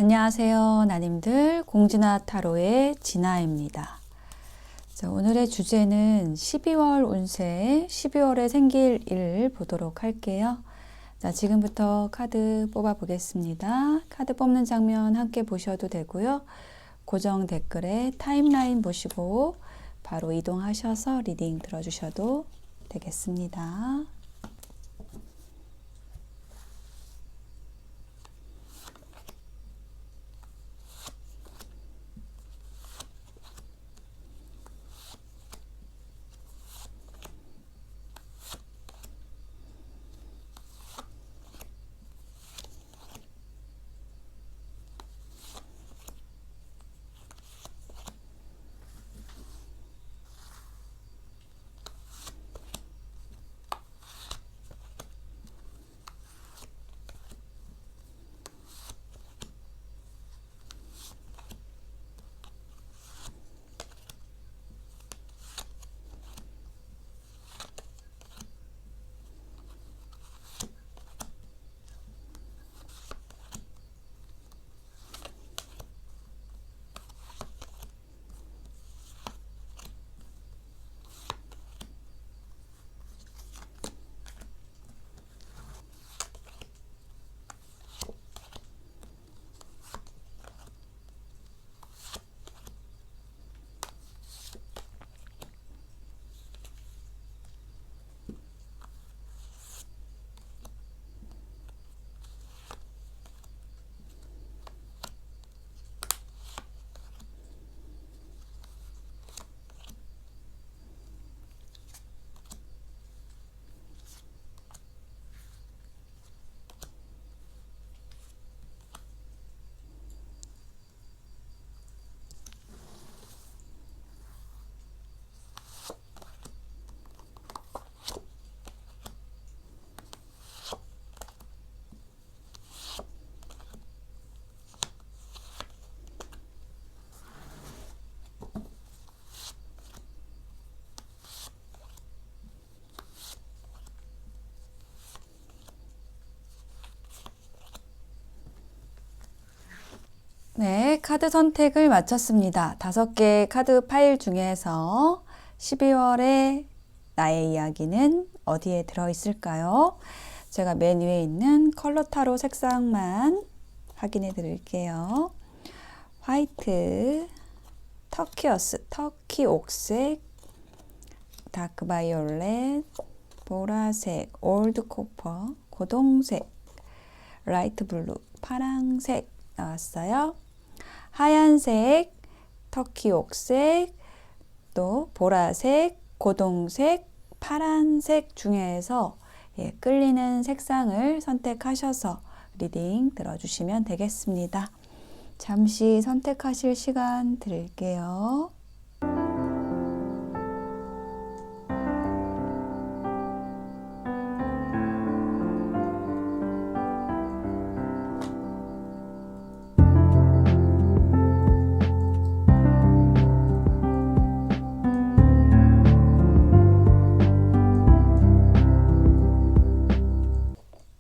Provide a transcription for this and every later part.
안녕하세요, 나님들. 공진아 타로의 진아입니다. 자, 오늘의 주제는 12월 운세, 12월에 생길 일을 보도록 할게요. 자, 지금부터 카드 뽑아 보겠습니다. 카드 뽑는 장면 함께 보셔도 되고요. 고정 댓글에 타임라인 보시고 바로 이동하셔서 리딩 들어주셔도 되겠습니다. 네, 카드 선택을 마쳤습니다. 5개의 카드 파일 중에서 12월에 나의 이야기는 어디에 들어있을까요? 제가 맨 위에 있는 컬러 타로 색상만 확인해 드릴게요. 화이트, 터키어스, 터키 옥색, 다크 바이올렛, 보라색, 올드 코퍼, 고동색, 라이트 블루, 파랑색 나왔어요. 하얀색, 터키 옥색, 또 보라색, 고동색, 파란색 중에서 끌리는 색상을 선택하셔서 리딩 들어주시면 되겠습니다. 잠시 선택하실 시간 드릴게요.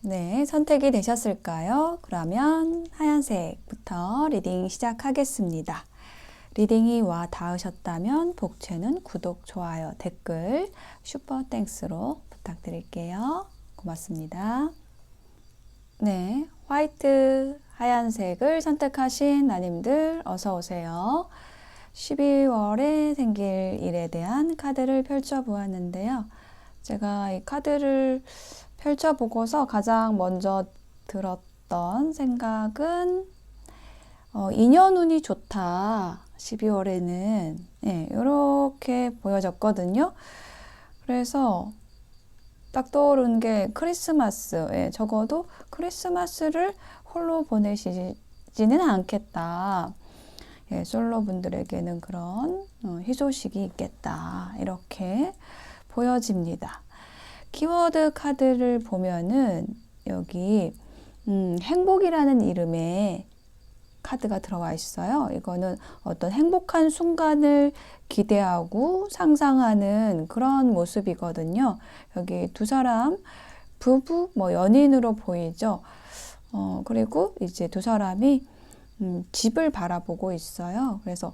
네, 선택이 되셨을까요? 그러면 하얀색부터 리딩 시작하겠습니다. 리딩이 와 닿으셨다면 복채는 구독, 좋아요, 댓글, 슈퍼 땡스로 부탁드릴게요. 고맙습니다. 네, 화이트, 하얀색을 선택하신 나님들 어서 오세요. 12월에 생길 일에 대한 카드를 펼쳐보았는데요. 제가 이 카드를 펼쳐보고서 가장 먼저 들었던 생각은 인연운이 좋다. 12월에는 이렇게 보여졌거든요. 그래서 딱 떠오른 게 크리스마스. 적어도 크리스마스를 홀로 보내시지는 않겠다. 솔로 분들에게는 그런 희소식이 있겠다. 이렇게 보여집니다. 키워드 카드를 보면은 여기 행복이라는 이름의 카드가 들어와 있어요. 이거는 어떤 행복한 순간을 기대하고 상상하는 그런 모습이거든요. 여기 두 사람 부부, 연인으로 보이죠. 그리고 이제 두 사람이 집을 바라보고 있어요. 그래서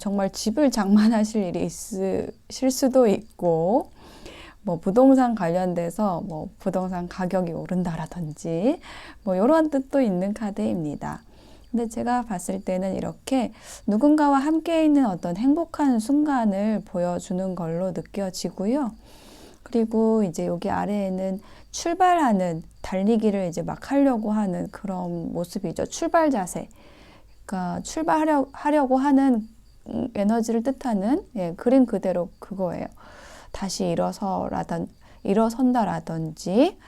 정말 집을 장만하실 일이 있으실 수도 있고, 뭐 부동산 관련돼서 뭐 부동산 가격이 오른다라든지 뭐 이런 뜻도 있는 카드입니다. 근데 제가 봤을 때는 이렇게 누군가와 함께 있는 어떤 행복한 순간을 보여주는 걸로 느껴지고요. 그리고 이제 여기 아래에는 출발하는, 달리기를 이제 막 하려고 하는 그런 모습이죠. 출발 자세. 그러니까 출발하려고 하는 에너지를 뜻하는 그림 그대로 그거예요. 다시 일어선다라든지,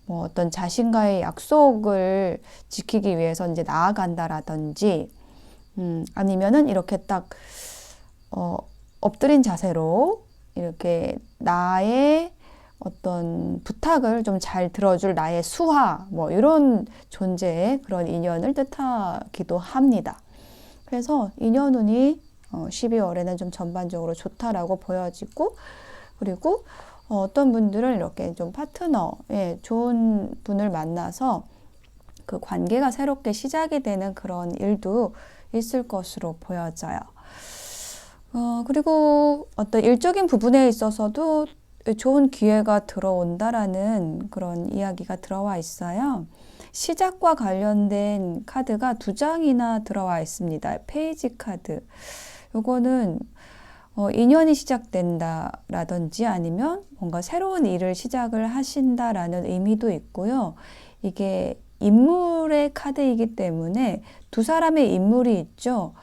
뭐 어떤 자신과의 약속을 지키기 위해서 이제 나아간다라든지, 아니면은 이렇게 딱, 엎드린 자세로 이렇게 나의 어떤 부탁을 좀 잘 들어줄 나의 수하, 뭐 이런 존재의 그런 인연을 뜻하기도 합니다. 그래서 인연운이 12월에는 좀 전반적으로 좋다라고 보여지고, 그리고 어떤 분들은 이렇게 좀 파트너, 좋은 분을 만나서 그 관계가 새롭게 시작이 되는 그런 일도 있을 것으로 보여져요. 그리고 어떤 일적인 부분에 있어서도 좋은 기회가 들어온다라는 그런 이야기가 들어와 있어요. 시작과 관련된 카드가 2장이나 들어와 있습니다. 페이지 카드. 요거는 인연이 시작된다라든지 아니면 뭔가 새로운 일을 시작을 하신다라는 의미도 있고요. 이게 인물의 카드이기 때문에 두 사람의 인물이 있죠.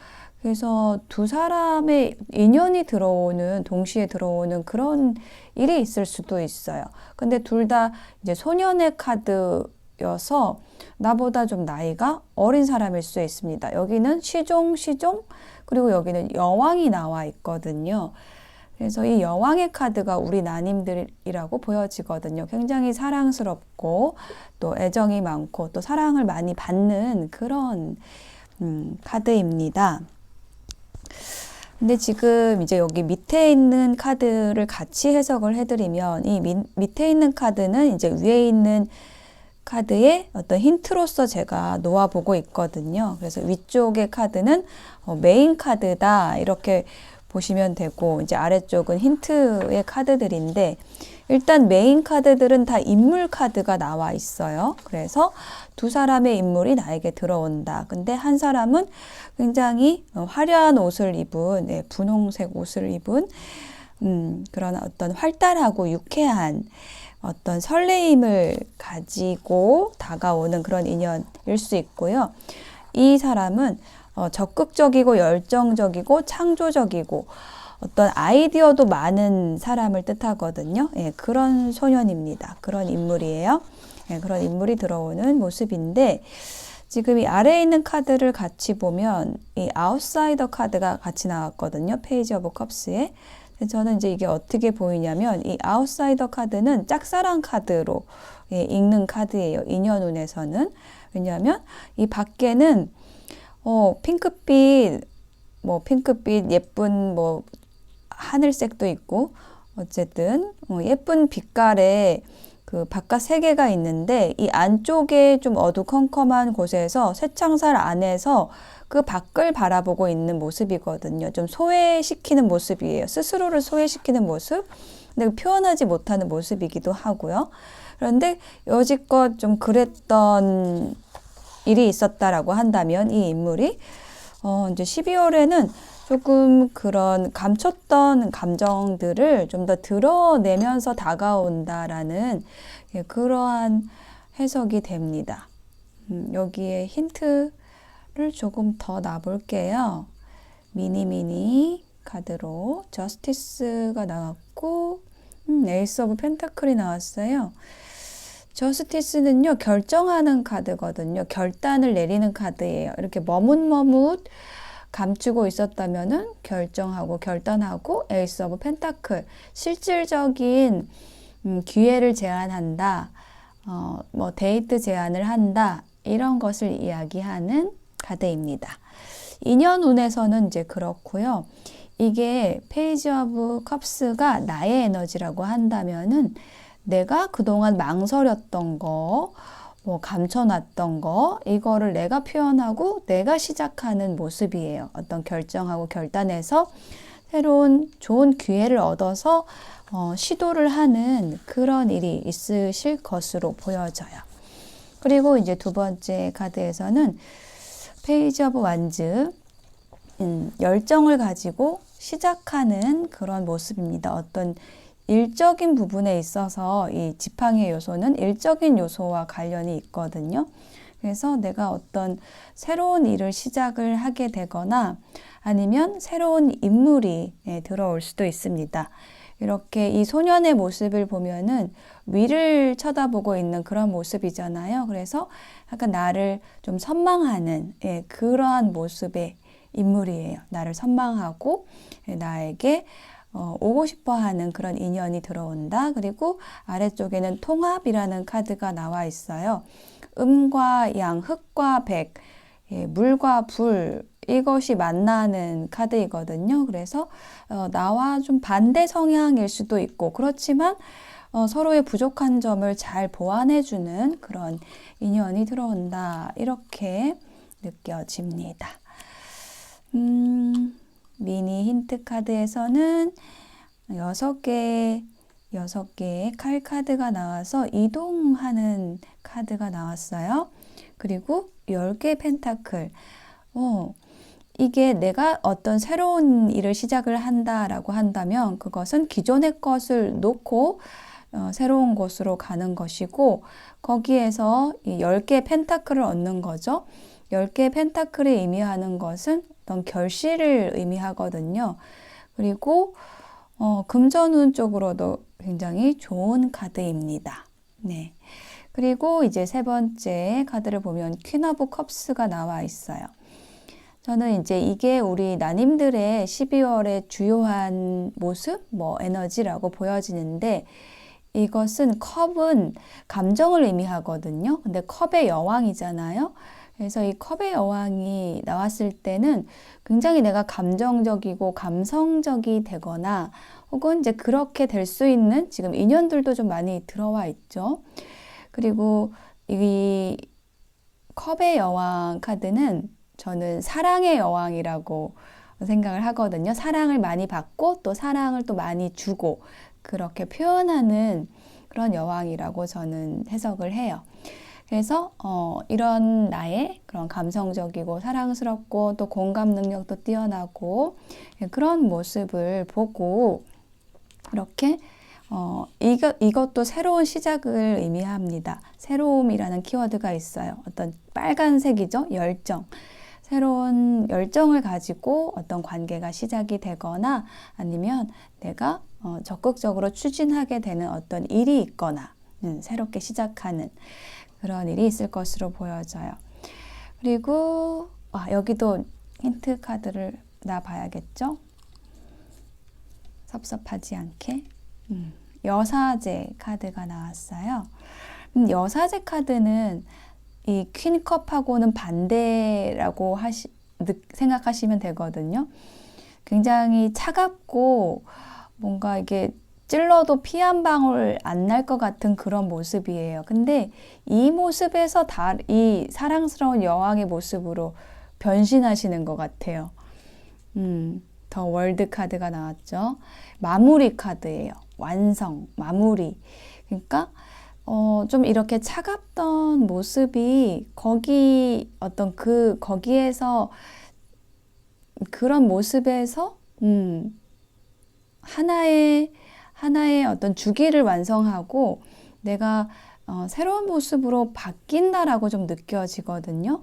그래서 두 사람의 인연이 동시에 들어오는 그런 일이 있을 수도 있어요. 근데 둘 다 이제 소년의 카드여서 나보다 좀 나이가 어린 사람일 수 있습니다. 여기는 시종, 그리고 여기는 여왕이 나와 있거든요. 그래서 이 여왕의 카드가 우리 나님들이라고 보여지거든요. 굉장히 사랑스럽고 또 애정이 많고 또 사랑을 많이 받는 그런 카드입니다. 근데 지금 이제 여기 밑에 있는 카드를 같이 해석을 해드리면 이 밑에 있는 카드는 이제 위에 있는 카드의 어떤 힌트로서 제가 놓아보고 있거든요. 그래서 위쪽의 카드는 메인 카드다 이렇게 보시면 되고, 이제 아래쪽은 힌트의 카드들인데, 일단 메인 카드들은 다 인물 카드가 나와 있어요. 그래서 두 사람의 인물이 나에게 들어온다. 근데 한 사람은 굉장히 화려한 옷을 입은, 분홍색 옷을 입은 그런 어떤 활달하고 유쾌한 어떤 설레임을 가지고 다가오는 그런 인연일 수 있고요. 이 사람은 적극적이고 열정적이고 창조적이고 어떤 아이디어도 많은 사람을 뜻하거든요. 그런 소년입니다. 그런 인물이에요. 그런 인물이 들어오는 모습인데, 지금 이 아래에 있는 카드를 같이 보면 이 아웃사이더 카드가 같이 나왔거든요. 페이지 오브 컵스에. 저는 이제 이게 어떻게 보이냐면 이 아웃사이더 카드는 짝사랑 카드로 읽는 카드예요. 인연운에서는. 왜냐하면 이 밖에는 핑크빛 예쁜 뭐 하늘색도 있고, 어쨌든 예쁜 빛깔의 그 바깥 세계가 있는데, 이 안쪽에 좀 어두컴컴한 곳에서 쇠창살 안에서 그 밖을 바라보고 있는 모습이거든요. 좀 소외시키는 모습이에요. 스스로를 소외시키는 모습, 근데 표현하지 못하는 모습이기도 하고요. 그런데 여지껏 좀 그랬던 일이 있었다라고 한다면 이 인물이 이제 12월에는 조금 그런 감췄던 감정들을 좀 더 드러내면서 다가온다라는 그러한 해석이 됩니다. 여기에 힌트를 조금 더 놔볼게요. 미니 카드로 저스티스가 나왔고, 에이스 오브 펜타클이 나왔어요. 저스티스는요, 결정하는 카드거든요. 결단을 내리는 카드예요. 이렇게 머뭇 감추고 있었다면은 결정하고 결단하고, 에이스 오브 펜타클, 실질적인 기회를 제안한다, 뭐 데이트 제안을 한다, 이런 것을 이야기하는 카드입니다. 인연운에서는 이제 그렇고요. 이게 페이지 오브 컵스가 나의 에너지라고 한다면은 내가 그동안 망설였던 거, 뭐 감춰놨던 거, 이거를 내가 표현하고 내가 시작하는 모습이에요. 어떤 결정하고 결단해서 새로운 좋은 기회를 얻어서 시도를 하는 그런 일이 있으실 것으로 보여져요. 그리고 이제 두 번째 카드에서는 페이지 오브 완즈, 열정을 가지고 시작하는 그런 모습입니다. 어떤 일적인 부분에 있어서 이 지팡이의 요소는 일적인 요소와 관련이 있거든요. 그래서 내가 어떤 새로운 일을 시작을 하게 되거나 아니면 새로운 인물이 들어올 수도 있습니다. 이렇게 이 소년의 모습을 보면은 위를 쳐다보고 있는 그런 모습이잖아요. 그래서 약간 나를 좀 선망하는 그러한 모습의 인물이에요. 나를 선망하고 나에게 오고 싶어 하는 그런 인연이 들어온다. 그리고 아래쪽에는 통합이라는 카드가 나와 있어요. 음과 양, 흙과 백, 물과 불, 이것이 만나는 카드이거든요. 그래서 나와 좀 반대 성향일 수도 있고, 그렇지만 서로의 부족한 점을 잘 보완해주는 그런 인연이 들어온다. 이렇게 느껴집니다. 미니 힌트 카드에서는 6개의 칼 카드가 나와서 이동하는 카드가 나왔어요. 그리고 10개의 펜타클. 이게 내가 어떤 새로운 일을 시작을 한다라고 한다면 그것은 기존의 것을 놓고 새로운 곳으로 가는 것이고, 거기에서 이 10개의 펜타클을 얻는 거죠. 10개의 펜타클이 의미하는 것은 어떤 결실을 의미하거든요. 그리고 금전운 쪽으로도 굉장히 좋은 카드입니다. 네. 그리고 이제 세 번째 카드를 보면 퀸 오브 컵스가 나와 있어요. 저는 이제 이게 우리 나님들의 12월의 주요한 모습, 에너지라고 보여지는데, 이것은 컵은 감정을 의미하거든요. 근데 컵의 여왕이잖아요. 그래서 이 컵의 여왕이 나왔을 때는 굉장히 내가 감정적이고 감성적이 되거나 혹은 이제 그렇게 될 수 있는 지금 인연들도 좀 많이 들어와 있죠. 그리고 이 컵의 여왕 카드는 저는 사랑의 여왕이라고 생각을 하거든요. 사랑을 많이 받고 또 사랑을 또 많이 주고 그렇게 표현하는 그런 여왕이라고 저는 해석을 해요. 그래서 이런 나의 그런 감성적이고 사랑스럽고 또 공감 능력도 뛰어나고 그런 모습을 보고 이렇게 이것도 새로운 시작을 의미합니다. 새로움이라는 키워드가 있어요. 어떤 빨간색이죠. 열정. 새로운 열정을 가지고 어떤 관계가 시작이 되거나 아니면 내가 적극적으로 추진하게 되는 어떤 일이 있거나 새롭게 시작하는 그런 일이 있을 것으로 보여져요. 그리고 여기도 힌트 카드를 놔봐야겠죠? 섭섭하지 않게. 여사제 카드가 나왔어요. 여사제 카드는 이 퀸컵하고는 반대라고 생각하시면 되거든요. 굉장히 차갑고 뭔가 이게 찔러도 피 한 방울 안 날 것 같은 그런 모습이에요. 근데 이 모습에서 이 사랑스러운 여왕의 모습으로 변신하시는 것 같아요. 더 월드 카드가 나왔죠. 마무리 카드예요. 완성, 마무리. 그러니까 좀 이렇게 차갑던 모습이 거기에서 그런 모습에서 하나의 어떤 주기를 완성하고 내가 새로운 모습으로 바뀐다라고 좀 느껴지거든요.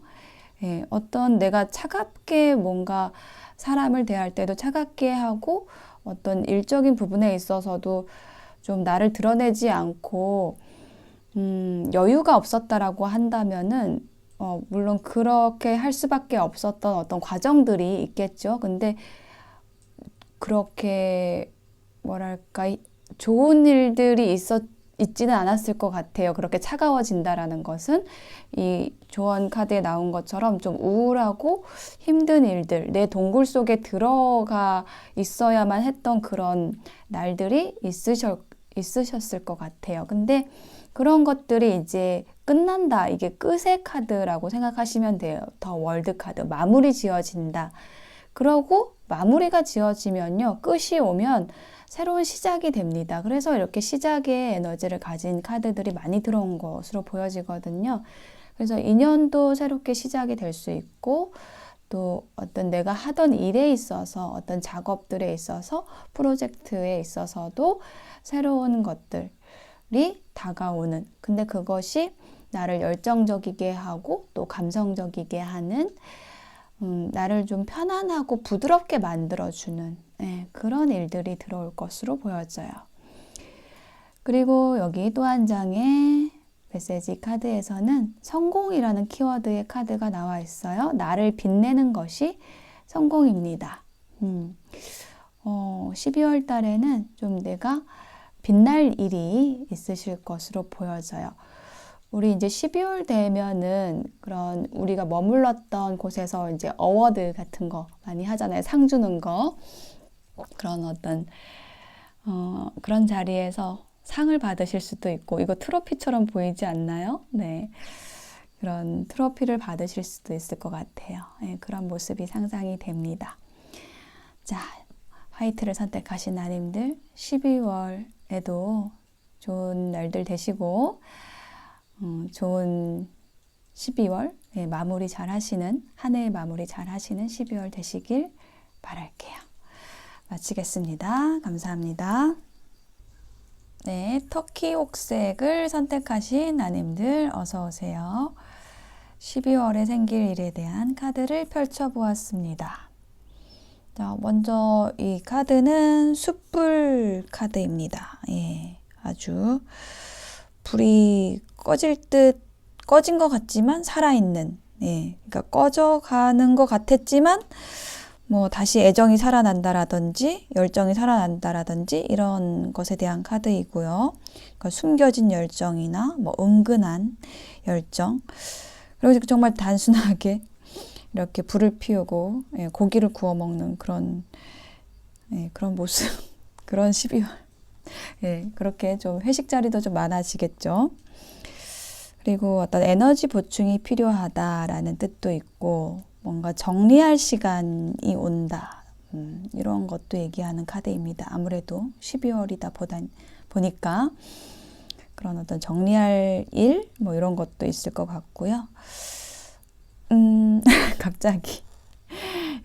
예, 어떤 내가 차갑게 뭔가 사람을 대할 때도 차갑게 하고 어떤 일적인 부분에 있어서도 좀 나를 드러내지 않고 여유가 없었다라고 한다면은 물론 그렇게 할 수밖에 없었던 어떤 과정들이 있겠죠. 근데 그렇게 뭐랄까 좋은 일들이 있지는 않았을 것 같아요. 그렇게 차가워진다라는 것은 이 조언 카드에 나온 것처럼 좀 우울하고 힘든 일들, 내 동굴 속에 들어가 있어야만 했던 그런 날들이 있으셨을 것 같아요. 근데 그런 것들이 이제 끝난다. 이게 끝의 카드라고 생각하시면 돼요. 더 월드 카드. 마무리 지어진다. 그러고 마무리가 지어지면요. 끝이 오면 새로운 시작이 됩니다. 그래서 이렇게 시작의 에너지를 가진 카드들이 많이 들어온 것으로 보여지거든요. 그래서 인연도 새롭게 시작이 될 수 있고 또 어떤 내가 하던 일에 있어서 어떤 작업들에 있어서 프로젝트에 있어서도 새로운 것들이 다가오는 근데 그것이 나를 열정적이게 하고 또 감성적이게 하는 나를 좀 편안하고 부드럽게 만들어주는 그런 일들이 들어올 것으로 보여져요. 그리고 여기 또 한 장의 메시지 카드에서는 성공이라는 키워드의 카드가 나와 있어요. 나를 빛내는 것이 성공입니다. 12월 달에는 좀 내가 빛날 일이 있으실 것으로 보여져요. 우리 이제 12월 되면은 그런 우리가 머물렀던 곳에서 이제 어워드 같은 거 많이 하잖아요. 상 주는 거. 그런 어떤, 그런 자리에서 상을 받으실 수도 있고, 이거 트로피처럼 보이지 않나요? 네. 그런 트로피를 받으실 수도 있을 것 같아요. 네, 그런 모습이 상상이 됩니다. 자, 화이트를 선택하신 나님들, 12월에도 좋은 날들 되시고, 좋은 12월 마무리 잘 하시는 한 해의 마무리 잘 하시는 12월 되시길 바랄게요. 마치겠습니다. 감사합니다. 네, 터키 옥색을 선택하신 나님들 어서 오세요. 12월에 생길 일에 대한 카드를 펼쳐보았습니다. 자, 먼저 이 카드는 숯불 카드입니다. 예, 아주 불이 꺼진 것 같지만 살아있는, 그러니까 꺼져가는 것 같았지만, 뭐, 다시 애정이 살아난다라든지, 열정이 살아난다라든지, 이런 것에 대한 카드이고요. 그러니까 숨겨진 열정이나, 뭐, 은근한 열정. 그리고 정말 단순하게 이렇게 불을 피우고, 고기를 구워 먹는 그런 모습, 그런 12월. 그렇게 좀 회식 자리도 좀 많아지겠죠. 그리고 어떤 에너지 보충이 필요하다라는 뜻도 있고 뭔가 정리할 시간이 온다. 이런 것도 얘기하는 카드입니다. 아무래도 12월이다 보니까 그런 어떤 정리할 일 뭐 이런 것도 있을 것 같고요. 갑자기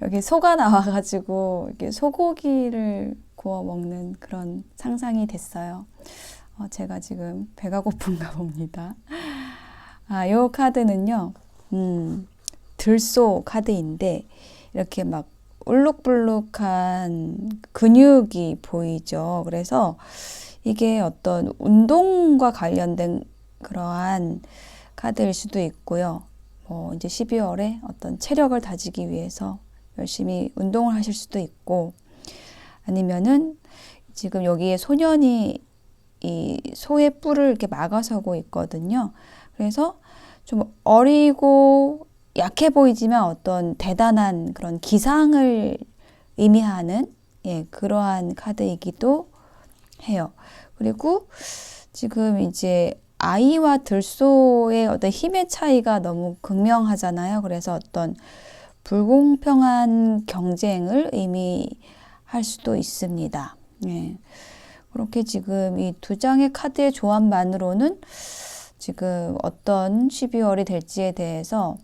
여기 소가 나와가지고 이렇게 소고기를 구워 먹는 그런 상상이 됐어요. 제가 지금 배가 고픈가 봅니다. 요 카드는요, 들소 카드인데, 이렇게 막 울룩불룩한 근육이 보이죠. 그래서 이게 어떤 운동과 관련된 그러한 카드일 수도 있고요. 이제 12월에 어떤 체력을 다지기 위해서 열심히 운동을 하실 수도 있고, 아니면은 지금 여기에 소년이 이 소의 뿔을 이렇게 막아서고 있거든요. 그래서 좀 어리고 약해 보이지만 어떤 대단한 그런 기상을 의미하는 그러한 카드이기도 해요. 그리고 지금 이제 아이와 들소의 어떤 힘의 차이가 너무 극명하잖아요. 그래서 어떤 불공평한 경쟁을 의미할 수도 있습니다. 그렇게 지금 이 두 장의 카드의 조합만으로는 지금 어떤 12월이 될지에 대해서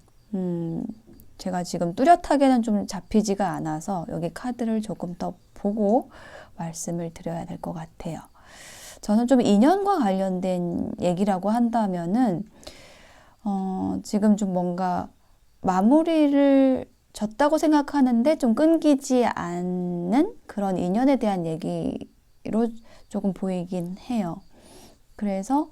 제가 지금 뚜렷하게는 좀 잡히지가 않아서 여기 카드를 조금 더 보고 말씀을 드려야 될 것 같아요. 저는 좀 인연과 관련된 얘기라고 한다면은 지금 좀 뭔가 마무리를 졌다고 생각하는데 좀 끊기지 않는 그런 인연에 대한 얘기로 조금 보이긴 해요. 그래서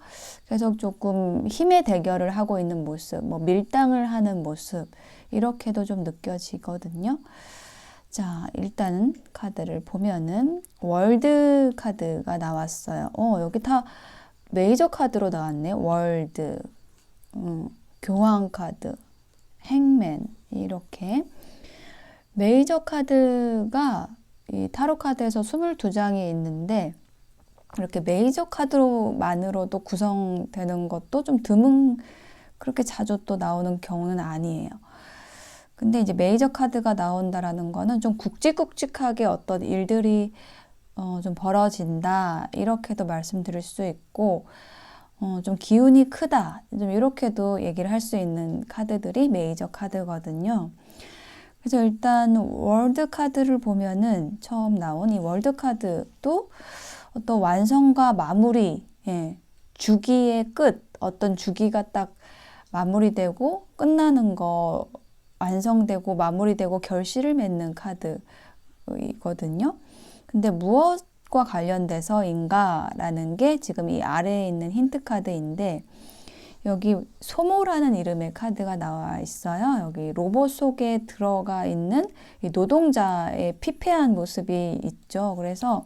계속 조금 힘의 대결을 하고 있는 모습, 뭐 밀당을 하는 모습 이렇게도 좀 느껴지거든요. 자, 일단은 카드를 보면은 월드 카드가 나왔어요. 여기 다 메이저 카드로 나왔네. 월드, 교황 카드, 행맨 이렇게 메이저 카드가 이 타로 카드에서 22장이 있는데 이렇게 메이저 카드로만으로도 구성되는 것도 좀 그렇게 자주 또 나오는 경우는 아니에요. 근데 이제 메이저 카드가 나온다라는 거는 좀 굵직굵직하게 어떤 일들이 좀 벌어진다, 이렇게도 말씀드릴 수 있고, 좀 기운이 크다, 좀 이렇게도 얘기를 할 수 있는 카드들이 메이저 카드거든요. 그래서 일단 월드 카드를 보면은 처음 나온 이 월드 카드도 어떤 완성과 마무리, 주기의 끝, 어떤 주기가 딱 마무리되고 끝나는 거, 완성되고 마무리되고 결실을 맺는 카드이거든요. 근데 무엇과 관련돼서인가라는 게 지금 이 아래에 있는 힌트 카드인데, 여기 소모라는 이름의 카드가 나와 있어요. 여기 로봇 속에 들어가 있는 이 노동자의 피폐한 모습이 있죠. 그래서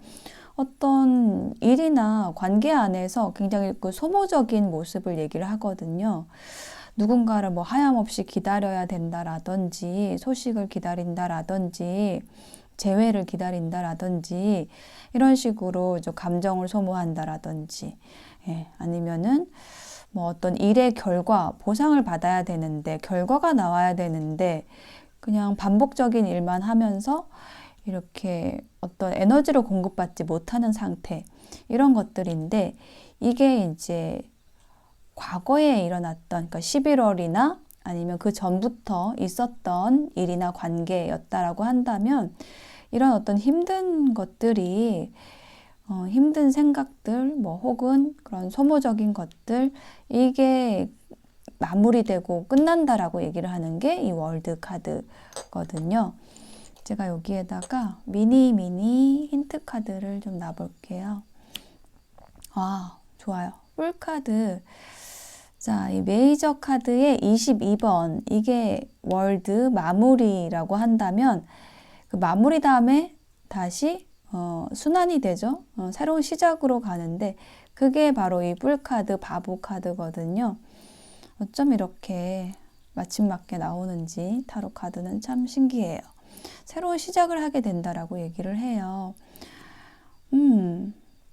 어떤 일이나 관계 안에서 굉장히 그 소모적인 모습을 얘기를 하거든요. 누군가를 뭐 하염없이 기다려야 된다라든지, 소식을 기다린다라든지, 재회를 기다린다라든지, 이런 식으로 좀 감정을 소모한다라든지, 아니면은 뭐 어떤 일의 결과, 보상을 받아야 되는데, 결과가 나와야 되는데, 그냥 반복적인 일만 하면서 이렇게 어떤 에너지를 공급받지 못하는 상태, 이런 것들인데, 이게 이제 과거에 일어났던, 그러니까 11월이나 아니면 그 전부터 있었던 일이나 관계였다라고 한다면, 이런 어떤 힘든 것들이, 힘든 생각들, 뭐 혹은 그런 소모적인 것들, 이게 마무리되고 끝난다라고 얘기를 하는 게 이 월드 카드거든요. 제가 여기에다가 미니 힌트 카드를 좀 놔볼게요. 아, 좋아요. 뿔 카드. 자, 이 메이저 카드의 22번, 이게 월드 마무리라고 한다면, 그 마무리 다음에 다시 순환이 되죠. 새로운 시작으로 가는데, 그게 바로 이 뿔 카드, 바보 카드거든요. 어쩜 이렇게 마침맞게 나오는지 타로 카드는 참 신기해요. 새로운 시작을 하게 된다라고 얘기를 해요.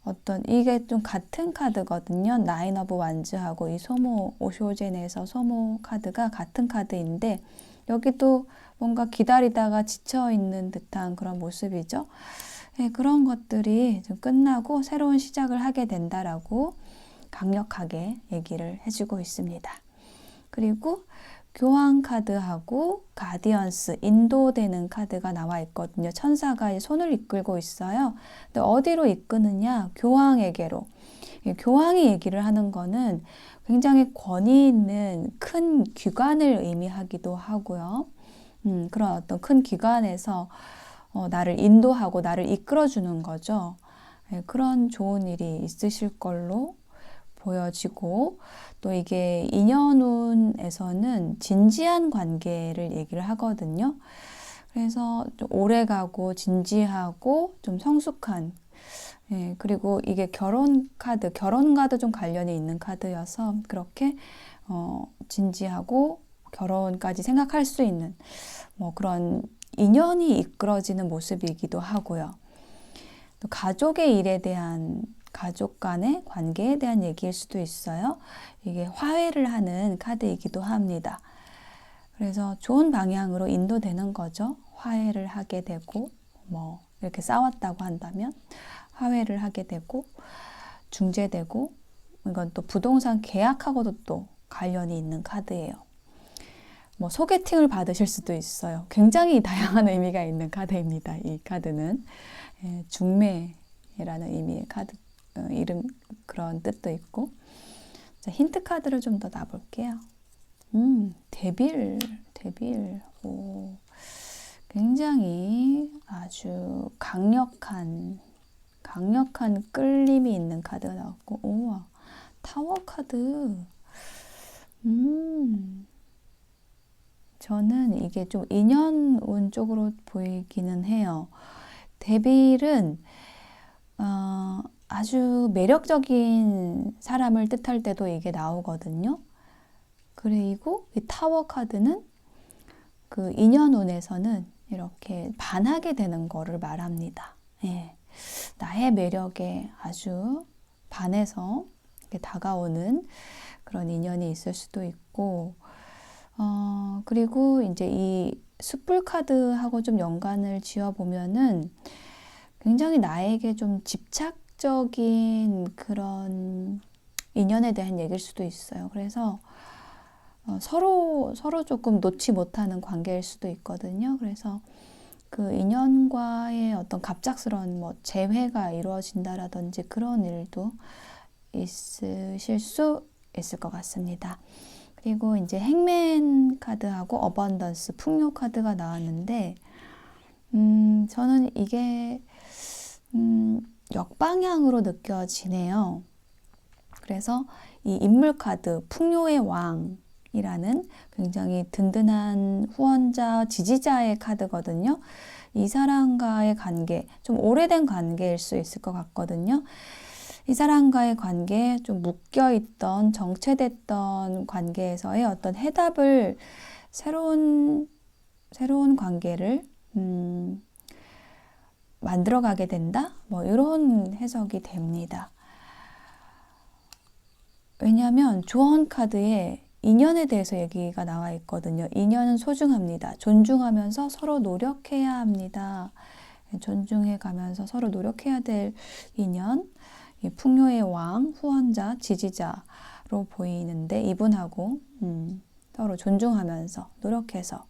어떤 이게 좀 같은 카드거든요. 나인 오브 완즈하고 이 소모, 오쇼젠에서 소모 카드가 같은 카드인데, 여기도 뭔가 기다리다가 지쳐있는 듯한 그런 모습이죠. 그런 것들이 좀 끝나고 새로운 시작을 하게 된다라고 강력하게 얘기를 해주고 있습니다. 그리고 교황 카드하고 가디언스, 인도되는 카드가 나와 있거든요. 천사가 손을 이끌고 있어요. 근데 어디로 이끄느냐? 교황에게로. 교황이 얘기를 하는 거는 굉장히 권위 있는 큰 기관을 의미하기도 하고요. 그런 어떤 큰 기관에서 나를 인도하고 나를 이끌어주는 거죠. 그런 좋은 일이 있으실 걸로 보여지고, 또 이게 인연운에서는 진지한 관계를 얘기를 하거든요. 그래서 좀 오래가고 진지하고 좀 성숙한, 그리고 이게 결혼과도 좀 관련이 있는 카드여서 그렇게 진지하고 결혼까지 생각할 수 있는 뭐 그런 인연이 이끌어지는 모습이기도 하고요. 또 가족의 일에 대한, 가족 간의 관계에 대한 얘기일 수도 있어요. 이게 화해를 하는 카드이기도 합니다. 그래서 좋은 방향으로 인도되는 거죠. 화해를 하게 되고, 뭐 이렇게 싸웠다고 한다면 화해를 하게 되고, 중재되고, 이건 또 부동산 계약하고도 또 관련이 있는 카드예요. 뭐 소개팅을 받으실 수도 있어요. 굉장히 다양한 의미가 있는 카드입니다. 이 카드는 중매라는 의미의 카드, 이름, 그런 뜻도 있고. 자, 힌트 카드를 좀 더 놔볼게요. 데빌. 오, 굉장히 아주 강력한 끌림이 있는 카드가 나왔고, 우와, 타워 카드. 저는 이게 좀 인연운 쪽으로 보이기는 해요. 데빌은 아주 매력적인 사람을 뜻할 때도 이게 나오거든요. 그리고 이 타워 카드는 그 인연운에서는 이렇게 반하게 되는 거를 말합니다. 나의 매력에 아주 반해서 이렇게 다가오는 그런 인연이 있을 수도 있고, 그리고 이제 이 숯불 카드하고 좀 연관을 지어 보면은 굉장히 나에게 좀 집착적인 그런 인연에 대한 얘기일 수도 있어요. 그래서 서로 조금 놓지 못하는 관계일 수도 있거든요. 그래서 그 인연과의 어떤 갑작스러운 뭐 재회가 이루어진다라든지 그런 일도 있으실 수 있을 것 같습니다. 그리고 이제 행맨 카드하고 어번던스, 풍요 카드가 나왔는데, 저는 이게, 역방향으로 느껴지네요. 그래서 이 인물 카드, 풍요의 왕이라는 굉장히 든든한 후원자, 지지자의 카드거든요. 이 사람과의 관계, 좀 오래된 관계일 수 있을 것 같거든요. 이 사람과의 관계에 좀 묶여있던, 정체됐던 관계에서의 어떤 해답을, 새로운 관계를, 만들어가게 된다? 뭐, 이런 해석이 됩니다. 왜냐하면 조언 카드에 인연에 대해서 얘기가 나와 있거든요. 인연은 소중합니다. 존중하면서 서로 노력해야 합니다. 존중해 가면서 서로 노력해야 될 인연. 이 풍요의 왕, 후원자, 지지자로 보이는데 이분하고 서로 존중하면서 노력해서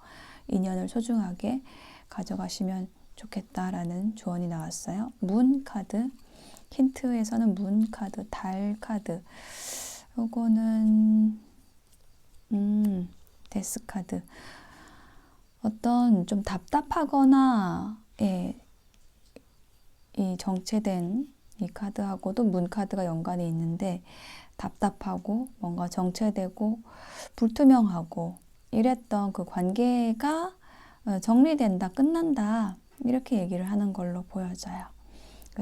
인연을 소중하게 가져가시면 좋겠다라는 조언이 나왔어요. 문 카드, 힌트에서는 문 카드, 달 카드. 요거는 데스 카드. 어떤 좀 답답하거나 이 정체된 이 카드하고도 문 카드가 연관이 있는데, 답답하고 뭔가 정체되고 불투명하고 이랬던 그 관계가 정리된다, 끝난다, 이렇게 얘기를 하는 걸로 보여져요.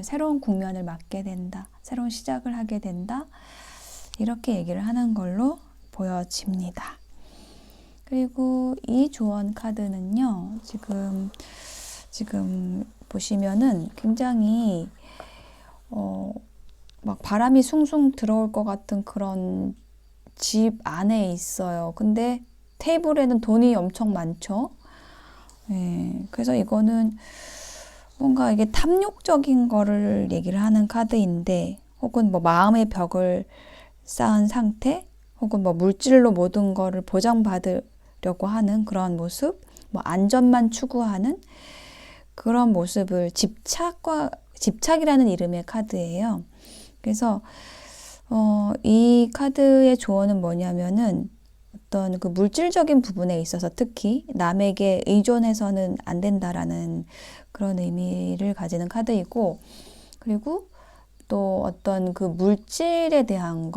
새로운 국면을 맞게 된다, 새로운 시작을 하게 된다, 이렇게 얘기를 하는 걸로 보여집니다. 그리고 이 조언 카드는요, 지금 보시면은 굉장히 막 바람이 숭숭 들어올 것 같은 그런 집 안에 있어요. 근데 테이블에는 돈이 엄청 많죠. 네, 그래서 이거는 뭔가 이게 탐욕적인 거를 얘기를 하는 카드인데, 혹은 뭐 마음의 벽을 쌓은 상태, 혹은 뭐 물질로 모든 거를 보장받으려고 하는 그런 모습, 뭐 안전만 추구하는 그런 모습을 집착이라는 이름의 카드예요. 그래서 이 카드의 조언은 뭐냐면은 어떤 그 물질적인 부분에 있어서 특히 남에게 의존해서는 안 된다라는 그런 의미를 가지는 카드이고, 그리고 또 어떤 그 물질에 대한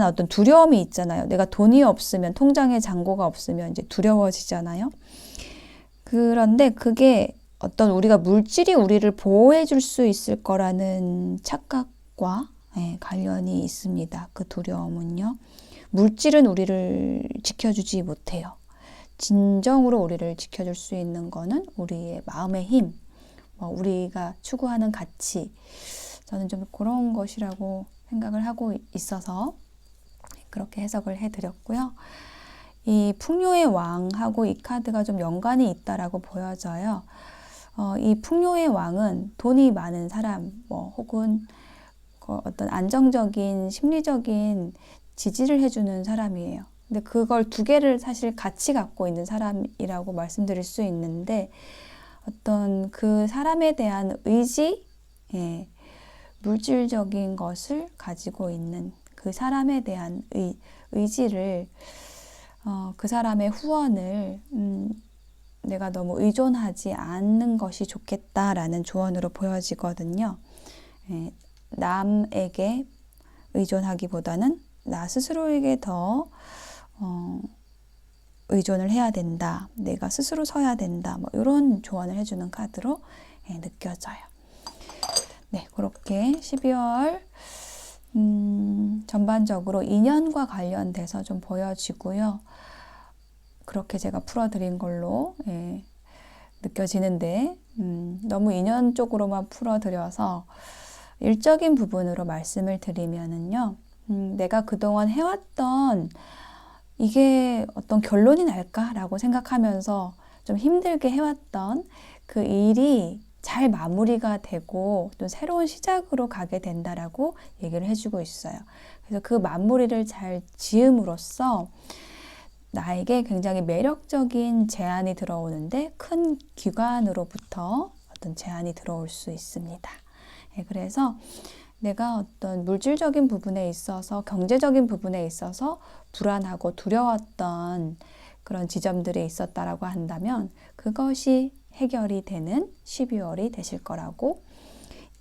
어떤 두려움이 있잖아요. 내가 돈이 없으면, 통장에 잔고가 없으면 이제 두려워지잖아요. 그런데 그게 어떤 우리가 물질이 우리를 보호해 줄 수 있을 거라는 착각과 관련이 있습니다. 그 두려움은요. 물질은 우리를 지켜주지 못해요. 진정으로 우리를 지켜줄 수 있는 거는 우리의 마음의 힘, 우리가 추구하는 가치. 저는 좀 그런 것이라고 생각을 하고 있어서 그렇게 해석을 해드렸고요. 이 풍요의 왕하고 이 카드가 좀 연관이 있다라고 보여져요. 이 풍요의 왕은 돈이 많은 사람, 혹은 어떤 안정적인 심리적인 지지를 해주는 사람이에요. 근데 그걸 두 개를 사실 같이 갖고 있는 사람이라고 말씀드릴 수 있는데, 어떤 그 사람에 대한 의지, 물질적인 것을 가지고 있는 그 사람에 대한 의지를, 그 사람의 후원을 내가 너무 의존하지 않는 것이 좋겠다라는 조언으로 보여지거든요. 남에게 의존하기보다는 나 스스로에게 더 의존을 해야 된다. 내가 스스로 서야 된다. 이런 조언을 해주는 카드로 느껴져요. 네, 그렇게 12월 전반적으로 인연과 관련돼서 좀 보여지고요. 그렇게 제가 풀어드린 걸로 느껴지는데 너무 인연 쪽으로만 풀어드려서 일적인 부분으로 말씀을 드리면은요. 내가 그동안 해왔던 이게 어떤 결론이 날까라고 생각하면서 좀 힘들게 해왔던 그 일이 잘 마무리가 되고 또 새로운 시작으로 가게 된다라고 얘기를 해주고 있어요. 그래서 그 마무리를 잘 지음으로써 나에게 굉장히 매력적인 제안이 들어오는데 큰 기관으로부터 어떤 제안이 들어올 수 있습니다. 그래서 내가 어떤 물질적인 부분에 있어서 경제적인 부분에 있어서 불안하고 두려웠던 그런 지점들이 있었다라고 한다면 그것이 해결이 되는 12월이 되실 거라고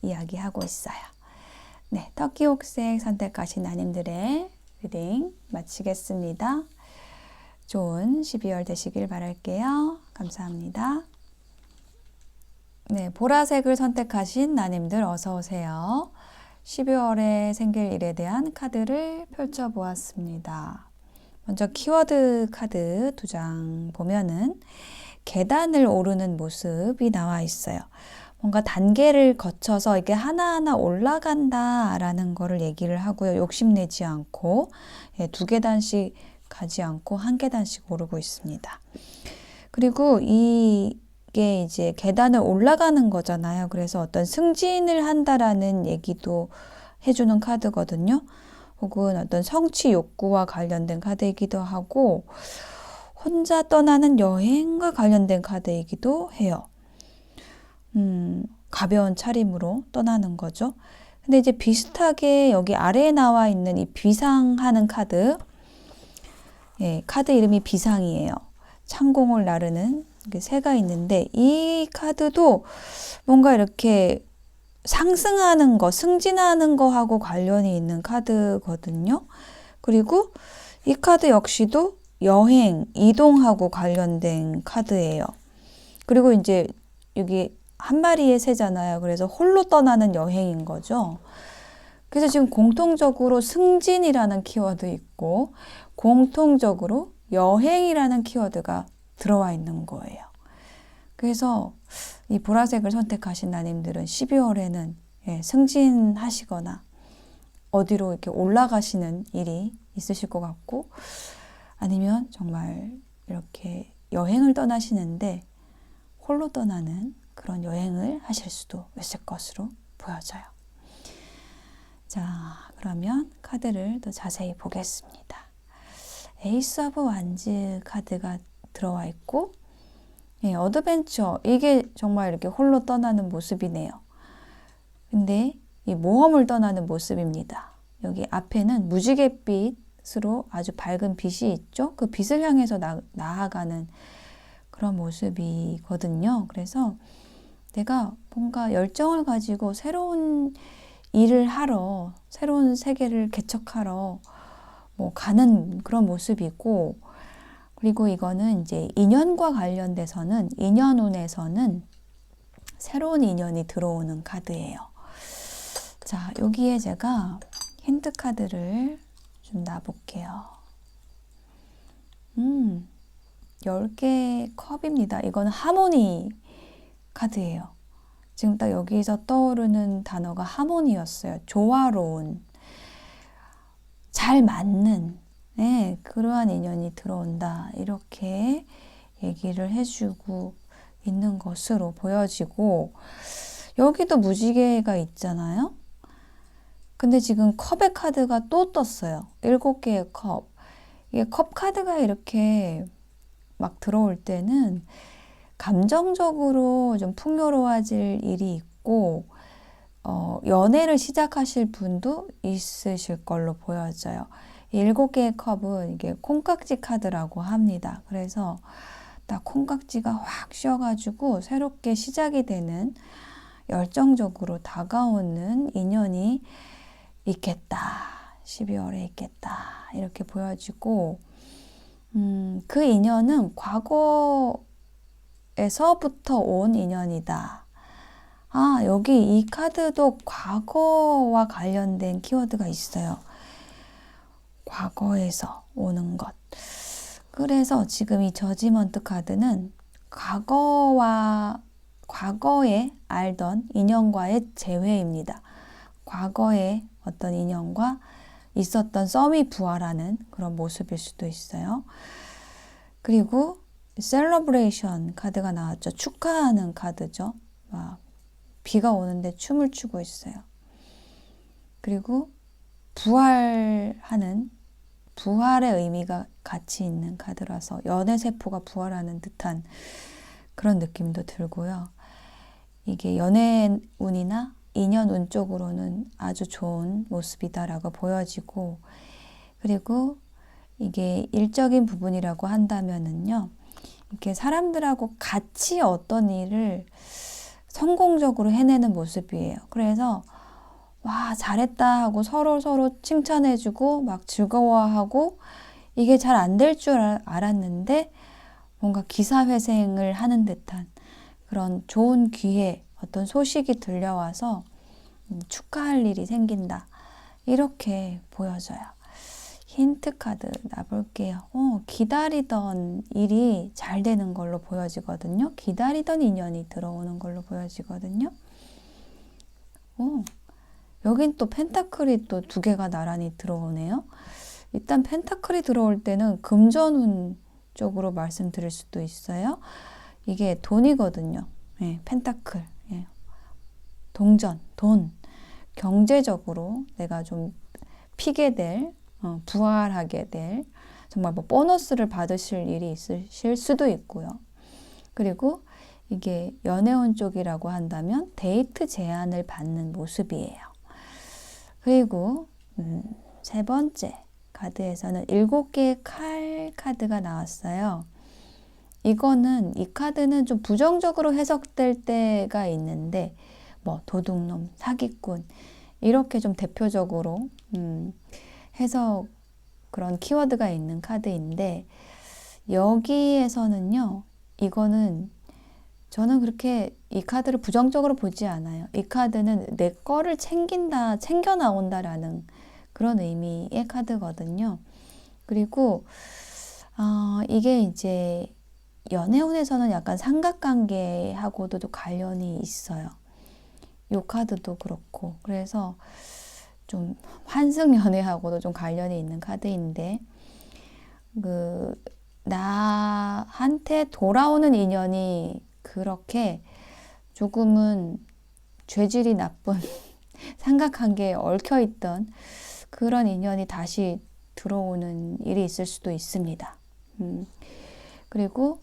이야기하고 있어요. 네, 터키 옥색 선택하신 나님들의 리딩 마치겠습니다. 좋은 12월 되시길 바랄게요. 감사합니다. 네, 보라색을 선택하신 나님들 어서 오세요. 12월에 생길 일에 대한 카드를 펼쳐보았습니다. 먼저 키워드 카드 2장 보면은 계단을 오르는 모습이 나와 있어요. 뭔가 단계를 거쳐서 이게 하나하나 올라간다라는 거를 얘기를 하고요. 욕심내지 않고 2계단씩 가지 않고 1계단씩 오르고 있습니다. 그리고 이게 이제 계단을 올라가는 거잖아요. 그래서 어떤 승진을 한다라는 얘기도 해주는 카드거든요. 혹은 어떤 성취 욕구와 관련된 카드이기도 하고 혼자 떠나는 여행과 관련된 카드이기도 해요. 가벼운 차림으로 떠나는 거죠. 근데 이제 비슷하게 여기 아래에 나와 있는 이 비상하는 카드, 카드 이름이 비상이에요. 창공을 나르는 새가 있는데 이 카드도 뭔가 이렇게 상승하는 거, 승진하는 거하고 관련이 있는 카드거든요. 그리고 이 카드 역시도 여행, 이동하고 관련된 카드예요. 그리고 이제 여기 한 마리의 새잖아요. 그래서 홀로 떠나는 여행인 거죠. 그래서 지금 공통적으로 승진이라는 키워드 있고 공통적으로 여행이라는 키워드가 들어와 있는 거예요. 그래서 이 보라색을 선택하신 나님들은 12월에는 승진하시거나 어디로 이렇게 올라가시는 일이 있으실 것 같고 아니면 정말 이렇게 여행을 떠나시는데 홀로 떠나는 그런 여행을 하실 수도 있을 것으로 보여져요. 자, 그러면 카드를 더 자세히 보겠습니다. 에이스 오브 완즈 카드가 들어와 있고 어드벤처, 이게 정말 이렇게 홀로 떠나는 모습이네요. 근데 이 모험을 떠나는 모습입니다. 여기 앞에는 무지갯빛으로 아주 밝은 빛이 있죠. 그 빛을 향해서 나아가는 그런 모습이거든요. 그래서 내가 뭔가 열정을 가지고 새로운 일을 하러, 새로운 세계를 개척하러 가는 그런 모습이고, 그리고 이거는 이제 인연과 관련돼서는, 인연운에서는 새로운 인연이 들어오는 카드예요. 자, 여기에 제가 힌트 카드를 좀 놔볼게요. 10개의 컵입니다. 이거는 하모니 카드예요. 지금 딱 여기서 떠오르는 단어가 하모니였어요. 조화로운, 잘 맞는, 그러한 인연이 들어온다. 이렇게 얘기를 해주고 있는 것으로 보여지고, 여기도 무지개가 있잖아요. 근데 지금 컵의 카드가 또 떴어요. 7개의 컵. 이게 컵 카드가 이렇게 막 들어올 때는 감정적으로 좀 풍요로워질 일이 있고, 연애를 시작하실 분도 있으실 걸로 보여져요. 7개의 컵은 이게 콩깍지 카드라고 합니다. 그래서 딱 콩깍지가 확 씌어가지고 새롭게 시작이 되는 열정적으로 다가오는 인연이 있겠다. 12월에 있겠다. 이렇게 보여지고, 그 인연은 과거에서부터 온 인연이다. 아, 여기 이 카드도 과거와 관련된 키워드가 있어요. 과거에서 오는 것. 그래서 지금 이 저지먼트 카드는 과거에 알던 인연과의 재회입니다. 과거에 어떤 인연과 있었던 썸이 부활하는 그런 모습일 수도 있어요. 그리고 셀러브레이션 카드가 나왔죠. 축하하는 카드죠. 막 비가 오는데 춤을 추고 있어요. 그리고 부활의 의미가 같이 있는 카드라서 연애세포가 부활하는 듯한 그런 느낌도 들고요. 이게 연애운이나 인연운 쪽으로는 아주 좋은 모습이다라고 보여지고, 그리고 이게 일적인 부분이라고 한다면은요, 이렇게 사람들하고 같이 어떤 일을 성공적으로 해내는 모습이에요. 그래서 와, 잘했다 하고 서로 칭찬해주고 막 즐거워하고, 이게 잘 안 될 줄 알았는데 뭔가 기사회생을 하는 듯한 그런 좋은 기회, 어떤 소식이 들려와서 축하할 일이 생긴다. 이렇게 보여져요. 힌트 카드 놔볼게요. 기다리던 일이 잘 되는 걸로 보여지거든요. 기다리던 인연이 들어오는 걸로 보여지거든요. 여긴 또 펜타클이 또 2개가 나란히 들어오네요. 일단 펜타클이 들어올 때는 금전운 쪽으로 말씀드릴 수도 있어요. 이게 돈이거든요. 예, 펜타클. 예. 동전, 돈. 경제적으로 내가 좀 피게 될, 부활하게 될, 정말 뭐 보너스를 받으실 일이 있으실 수도 있고요. 그리고 이게 연애운 쪽이라고 한다면 데이트 제안을 받는 모습이에요. 그리고 3번째 카드에서는 7개의 칼 카드가 나왔어요. 이 카드는 좀 부정적으로 해석될 때가 있는데, 뭐 도둑놈, 사기꾼 이렇게 좀 대표적으로 해석 그런 키워드가 있는 카드인데, 여기에서는요, 이거는 저는 그렇게 이 카드를 부정적으로 보지 않아요. 이 카드는 내 거를 챙겨 나온다라는 그런 의미의 카드거든요. 그리고 이게 이제 연애운에서는 약간 삼각관계하고도 관련이 있어요. 이 카드도 그렇고, 그래서 좀 환승연애하고도 좀 관련이 있는 카드인데, 나한테 돌아오는 인연이 그렇게 조금은 죄질이 나쁜 삼각관계에 얽혀있던 그런 인연이 다시 들어오는 일이 있을 수도 있습니다. 그리고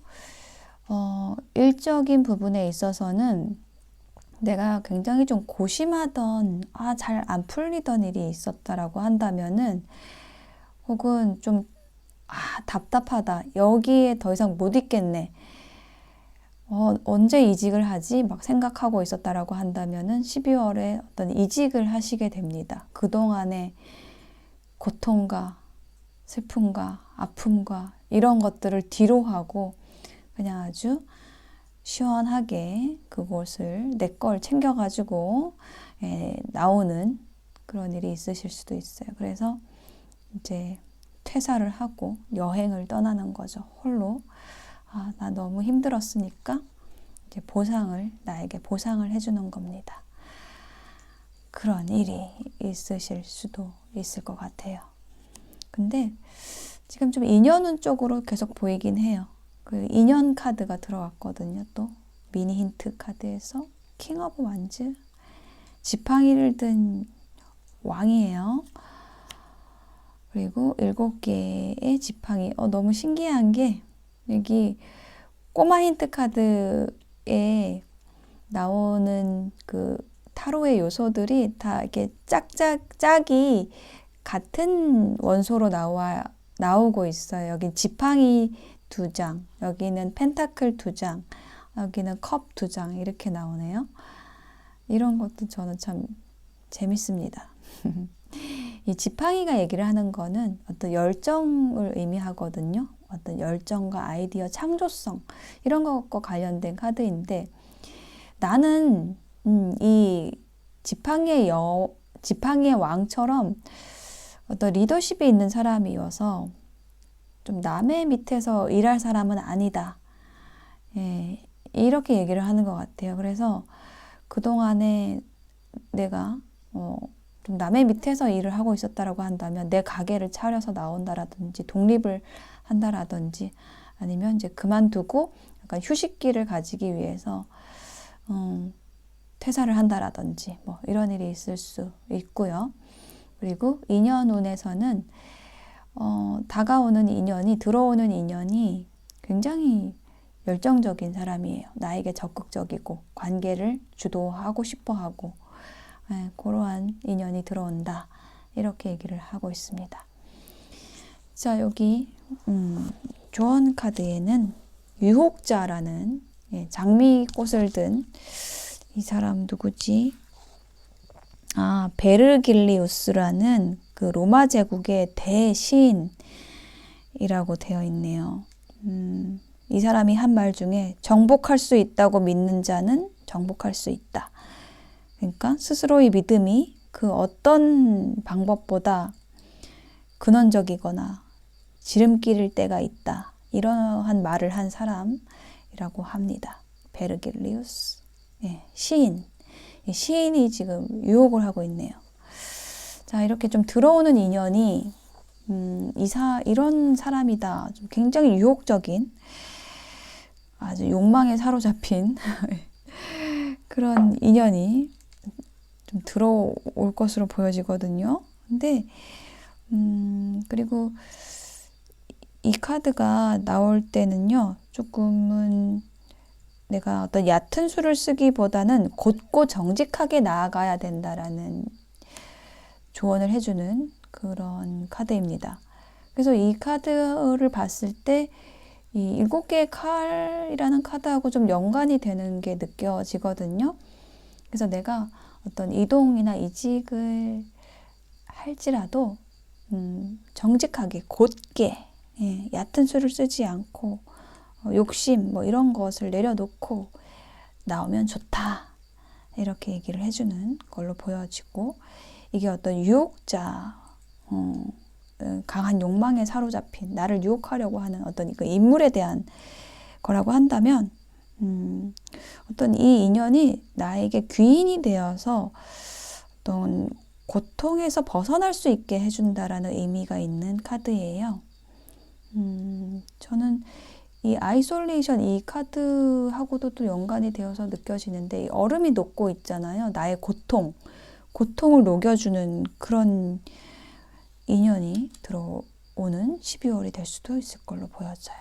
일적인 부분에 있어서는 내가 굉장히 좀 고심하던, 잘 안 풀리던 일이 있었다라고 한다면은, 혹은 좀 답답하다, 여기에 더 이상 못 있겠네, 언제 이직을 하지? 막 생각하고 있었다라고 한다면은 12월에 어떤 이직을 하시게 됩니다. 그동안의 고통과 슬픔과 아픔과 이런 것들을 뒤로 하고 그냥 아주 시원하게 그곳을 내 걸 챙겨가지고 나오는 그런 일이 있으실 수도 있어요. 그래서 이제 퇴사를 하고 여행을 떠나는 거죠. 홀로. 나 너무 힘들었으니까 이제 나에게 보상을 해주는 겁니다. 그런 일이 있으실 수도 있을 것 같아요. 근데 지금 좀 인연운 쪽으로 계속 보이긴 해요. 그 인연 카드가 들어왔거든요. 또 미니 힌트 카드에서 킹 오브 완즈, 지팡이를 든 왕이에요. 그리고 7개의 지팡이. 너무 신기한 게, 여기 꼬마 힌트 카드에 나오는 그 타로의 요소들이 다 이렇게 짝이 같은 원소로 나오고 있어요. 여기 지팡이 2장, 여기는 펜타클 2장, 여기는 컵 2장 이렇게 나오네요. 이런 것도 저는 참 재밌습니다. 이 지팡이가 얘기를 하는 거는 어떤 열정을 의미하거든요. 어떤 열정과 아이디어, 창조성 이런 것과 관련된 카드인데, 나는 이 지팡이의 왕처럼 어떤 리더십이 있는 사람이어서 좀 남의 밑에서 일할 사람은 아니다. 예, 이렇게 얘기를 하는 것 같아요. 그래서 그동안에 내가 좀 남의 밑에서 일을 하고 있었다라고 한다면 내 가게를 차려서 나온다라든지 독립을 한다라든지 아니면 이제 그만두고 약간 휴식기를 가지기 위해서 퇴사를 한다라든지 뭐 이런 일이 있을 수 있고요. 그리고 인연운에서는 다가오는 인연이, 들어오는 인연이 굉장히 열정적인 사람이에요. 나에게 적극적이고 관계를 주도하고 싶어 하고, 예, 그러한 인연이 들어온다. 이렇게 얘기를 하고 있습니다. 자, 여기 조언 카드에는 유혹자라는, 예, 장미꽃을 든 이 사람 누구지? 아, 베르길리우스라는 그 로마 제국의 대시인이라고 되어 있네요. 이 사람이 한 말 중에 정복할 수 있다고 믿는 자는 정복할 수 있다. 그러니까 스스로의 믿음이 그 어떤 방법보다 근원적이거나 지름길일 때가 있다. 이러한 말을 한 사람이라고 합니다. 베르길리우스. 예, 시인. 시인이 지금 유혹을 하고 있네요. 자, 이렇게 좀 들어오는 인연이 이런 사람이다. 좀 굉장히 유혹적인, 아주 욕망에 사로잡힌 그런 인연이 좀 들어올 것으로 보여지거든요. 근데 그리고 이 카드가 나올 때는요, 조금은 내가 어떤 얕은 수를 쓰기보다는 곧고 정직하게 나아가야 된다라는 조언을 해주는 그런 카드입니다. 그래서 이 카드를 봤을 때 이 7개의 칼이라는 카드하고 좀 연관이 되는 게 느껴지거든요. 그래서 내가 어떤 이동이나 이직을 할지라도 정직하게 곧게, 예, 얕은 수를 쓰지 않고 욕심 뭐 이런 것을 내려놓고 나오면 좋다. 이렇게 얘기를 해주는 걸로 보여지고, 이게 어떤 유혹자, 강한 욕망에 사로잡힌 나를 유혹하려고 하는 어떤 그 인물에 대한 거라고 한다면 어떤 이 인연이 나에게 귀인이 되어서 어떤 고통에서 벗어날 수 있게 해준다라는 의미가 있는 카드예요. 저는 이 아이솔레이션 이 카드하고도 또 연관이 되어서 느껴지는데, 이 얼음이 녹고 있잖아요. 나의 고통을 녹여주는 그런 인연이 들어오는 12월이 될 수도 있을 걸로 보여져요.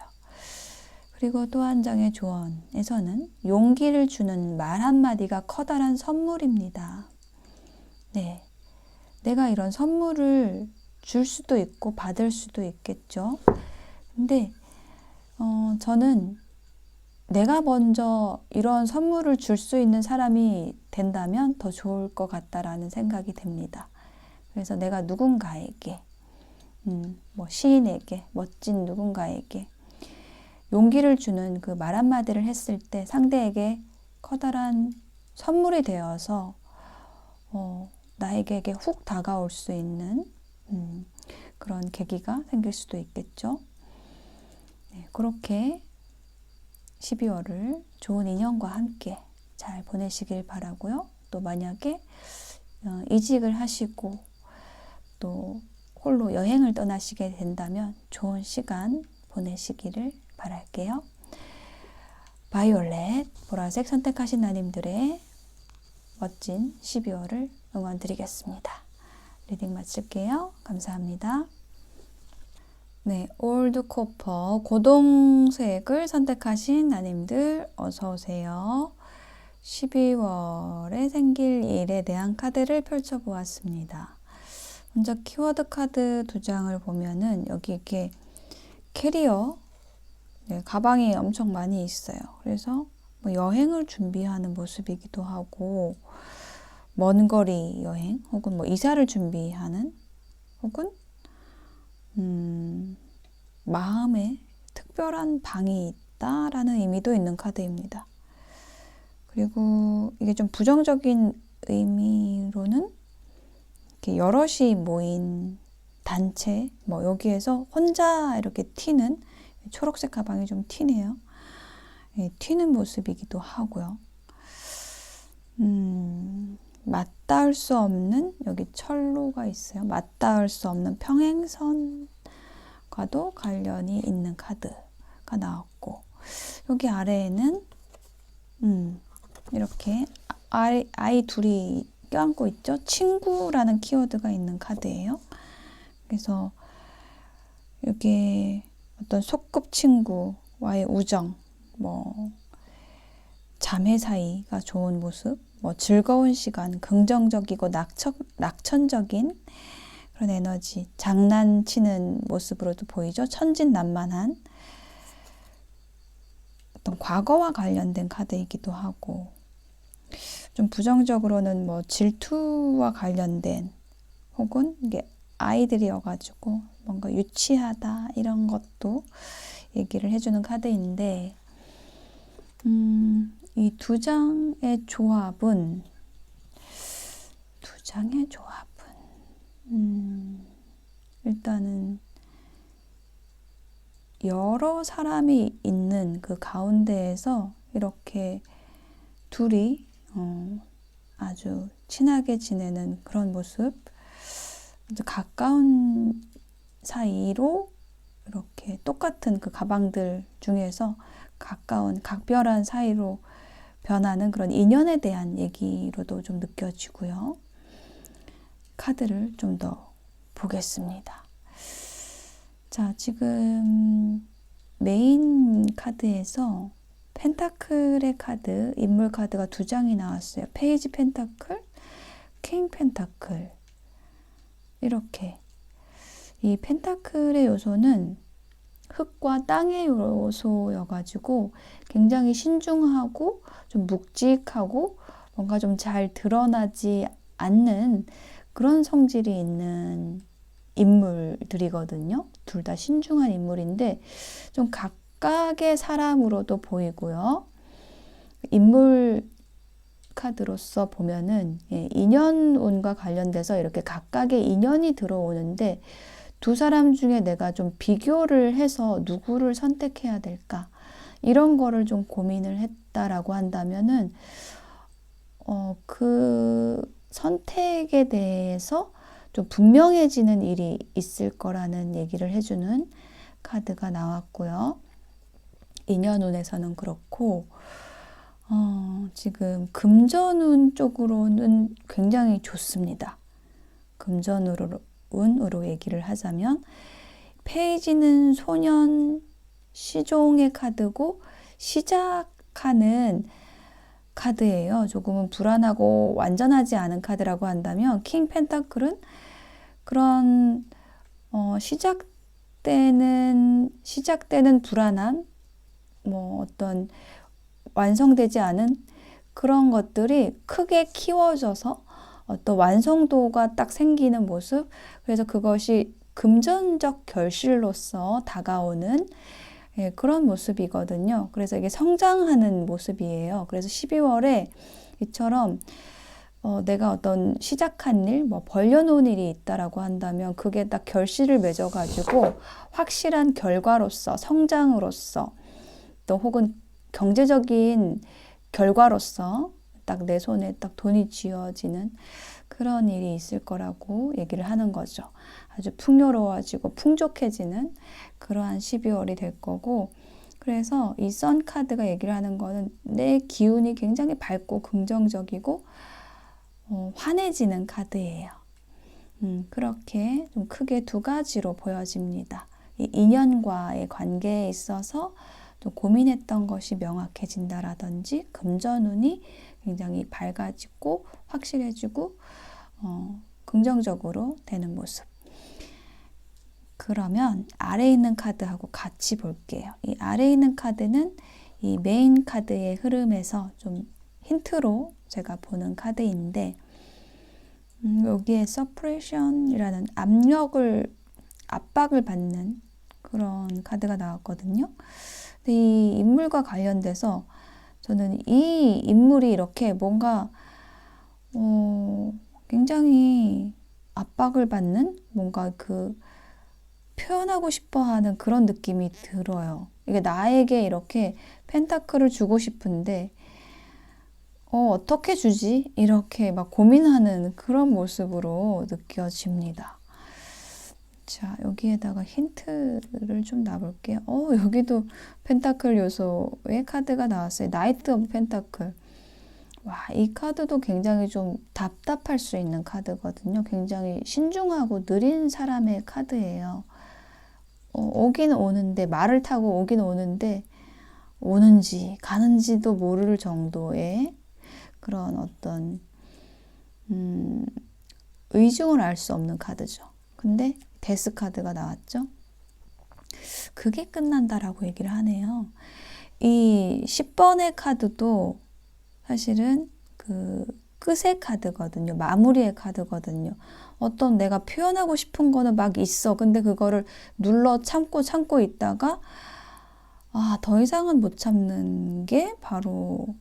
그리고 또 한 장의 조언에서는 용기를 주는 말 한마디가 커다란 선물입니다. 네, 내가 이런 선물을 줄 수도 있고 받을 수도 있겠죠. 근데 저는 내가 먼저 이런 선물을 줄 수 있는 사람이 된다면 더 좋을 것 같다라는 생각이 듭니다. 그래서 내가 누군가에게, 뭐 시인에게, 멋진 누군가에게 용기를 주는 그 말 한마디를 했을 때 상대에게 커다란 선물이 되어서 나에게 훅 다가올 수 있는 그런 계기가 생길 수도 있겠죠. 네, 그렇게 12월을 좋은 인연과 함께 잘 보내시길 바라고요. 또 만약에 이직을 하시고 또 홀로 여행을 떠나시게 된다면 좋은 시간 보내시기를 바랄게요. 바이올렛, 보라색 선택하신 나님들의 멋진 12월을 응원드리겠습니다. 리딩 마칠게요. 감사합니다. 네, 올드 코퍼 고동색을 선택하신 나님들 어서 오세요. 12월에 생길 일에 대한 카드를 펼쳐보았습니다. 먼저 키워드 카드 2장을 보면은 여기 이렇게 캐리어, 네, 가방이 엄청 많이 있어요. 그래서 뭐 여행을 준비하는 모습이기도 하고, 먼 거리 여행 혹은 뭐 이사를 준비하는, 혹은 마음에 특별한 방이 있다라는 의미도 있는 카드입니다. 그리고 이게 좀 부정적인 의미로는 이렇게 여럿이 모인 단체, 뭐 여기에서 혼자 이렇게 튀는 초록색 가방이 좀 튀네요. 튀는 모습이기도 하고요. 맞닿을 수 없는, 여기 철로가 있어요. 맞닿을 수 없는 평행선과도 관련이 있는 카드가 나왔고, 여기 아래에는 이렇게 아이 둘이 껴안고 있죠. 친구라는 키워드가 있는 카드예요. 그래서 이게 어떤 소꿉친구와의 우정, 자매 사이가 좋은 모습, 즐거운 시간, 긍정적이고 낙천적인 그런 에너지, 장난치는 모습으로도 보이죠. 천진난만한 어떤 과거와 관련된 카드이기도 하고, 좀 부정적으로는 질투와 관련된, 혹은 이게 아이들이어가지고 뭔가 유치하다 이런 것도 얘기를 해주는 카드인데, 이 두 장의 조합은 일단은 여러 사람이 있는 그 가운데에서 이렇게 둘이 아주 친하게 지내는 그런 모습, 아주 가까운 사이로 이렇게 똑같은 그 가방들 중에서 가까운 각별한 사이로 변하는 그런 인연에 대한 얘기로도 좀 느껴지고요. 카드를 좀 더 보겠습니다. 자, 지금 메인 카드에서 펜타클의 카드, 인물 카드가 두 장이 나왔어요. 페이지 펜타클, 킹 펜타클. 이렇게. 이 펜타클의 요소는 흙과 땅의 요소여가지고 굉장히 신중하고 좀 묵직하고 뭔가 좀 잘 드러나지 않는 그런 성질이 있는 인물들이거든요. 둘 다 신중한 인물인데 좀 각각의 사람으로도 보이고요. 인물 카드로서 보면은 인연운과 관련돼서 이렇게 각각의 인연이 들어오는데 두 사람 중에 내가 좀 비교를 해서 누구를 선택해야 될까? 이런 거를 좀 고민을 했다라고 한다면은, 그 선택에 대해서 좀 분명해지는 일이 있을 거라는 얘기를 해주는 카드가 나왔고요. 인연운에서는 그렇고, 지금 금전운 쪽으로는 굉장히 좋습니다. 금전운으로 얘기를 하자면, 페이지는 소년 시종의 카드고 시작하는 카드예요. 조금은 불안하고 완전하지 않은 카드라고 한다면, 킹 펜타클은 그런 시작되는 불안한 어떤 완성되지 않은 그런 것들이 크게 키워져서 어떤 완성도가 딱 생기는 모습, 그래서 그것이 금전적 결실로서 다가오는 그런 모습이거든요. 그래서 이게 성장하는 모습이에요. 그래서 12월에 이처럼 내가 어떤 시작한 일, 벌려놓은 일이 있다라고 한다면 그게 딱 결실을 맺어가지고 확실한 결과로서, 성장으로서, 또 혹은 경제적인 결과로서 딱 내 손에 딱 돈이 쥐어지는 그런 일이 있을 거라고 얘기를 하는 거죠. 아주 풍요로워지고 풍족해지는 그러한 12월이 될 거고, 그래서 이 선 카드가 얘기를 하는 거는 내 기운이 굉장히 밝고 긍정적이고 환해지는 카드예요. 그렇게 좀 크게 두 가지로 보여집니다. 이 인연과의 관계에 있어서 좀 고민했던 것이 명확해진다라든지, 금전운이 굉장히 밝아지고 확실해지고 긍정적으로 되는 모습. 그러면 아래에 있는 카드하고 같이 볼게요. 이 아래에 있는 카드는 이 메인 카드의 흐름에서 좀 힌트로 제가 보는 카드인데, 여기에 서프레션이라는 압박을 받는 그런 카드가 나왔거든요. 근데 이 인물과 관련돼서 저는 이 인물이 이렇게 뭔가 굉장히 압박을 받는 뭔가 그 표현하고 싶어 하는 그런 느낌이 들어요. 이게 나에게 이렇게 펜타클을 주고 싶은데, 어떻게 주지? 이렇게 막 고민하는 그런 모습으로 느껴집니다. 자, 여기에다가 힌트를 좀 놔볼게요. 여기도 펜타클 요소의 카드가 나왔어요. 나이트 오브 펜타클. 와, 이 카드도 굉장히 좀 답답할 수 있는 카드거든요. 굉장히 신중하고 느린 사람의 카드예요. 오긴 오는데, 말을 타고 오긴 오는데, 오는지 가는지도 모를 정도의 그런 어떤 의중을 알 수 없는 카드죠. 근데 데스 카드가 나왔죠. 그게 끝난다라고 얘기를 하네요. 이 10번의 카드도 사실은 그 끝의 카드거든요. 마무리의 카드거든요. 어떤 내가 표현하고 싶은 거는 막 있어. 근데 그거를 눌러 참고 있다가 더 이상은 못 참는 게 바로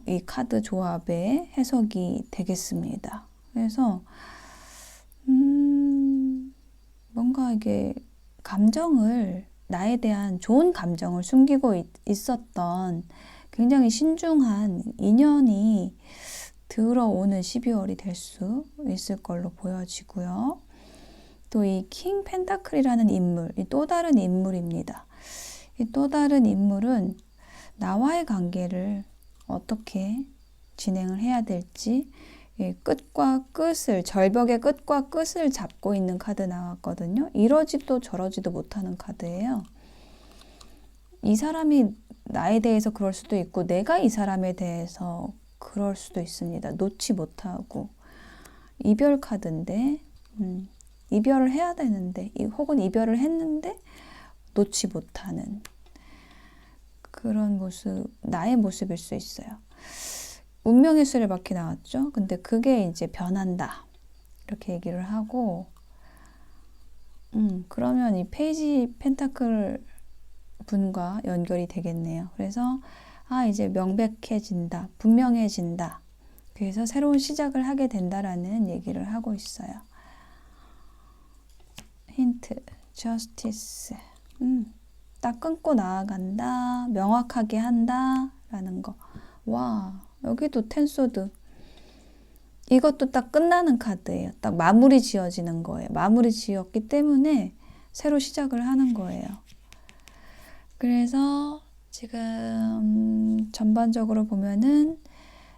이 카드 조합의 해석이 되겠습니다. 그래서 뭔가 이게 나에 대한 좋은 감정을 숨기고 있었던 굉장히 신중한 인연이 들어오는 12월이 될 수 있을 걸로 보여지고요. 또 이 킹 펜타클이라는 인물, 이 또 다른 인물입니다. 이 또 다른 인물은 나와의 관계를 어떻게 진행을 해야 될지, 절벽의 끝과 끝을 잡고 있는 카드 나왔거든요. 이러지도 저러지도 못하는 카드예요. 이 사람이 나에 대해서 그럴 수도 있고, 내가 이 사람에 대해서 그럴 수도 있습니다. 놓지 못하고. 이별 카드인데, 이별을 해야 되는데, 혹은 이별을 했는데, 놓지 못하는 그런 모습, 나의 모습일 수 있어요. 운명의 수레바퀴 나왔죠. 근데 그게 이제 변한다. 이렇게 얘기를 하고, 그러면 이 페이지 펜타클 분과 연결이 되겠네요. 그래서, 이제 명백해진다. 분명해진다. 그래서 새로운 시작을 하게 된다라는 얘기를 하고 있어요. 힌트, 저스티스. 딱 끊고 나아간다. 명확하게 한다. 라는 거. 와, 여기도 텐소드. 이것도 딱 끝나는 카드예요. 딱 마무리 지어지는 거예요. 마무리 지었기 때문에 새로 시작을 하는 거예요. 그래서 지금 전반적으로 보면은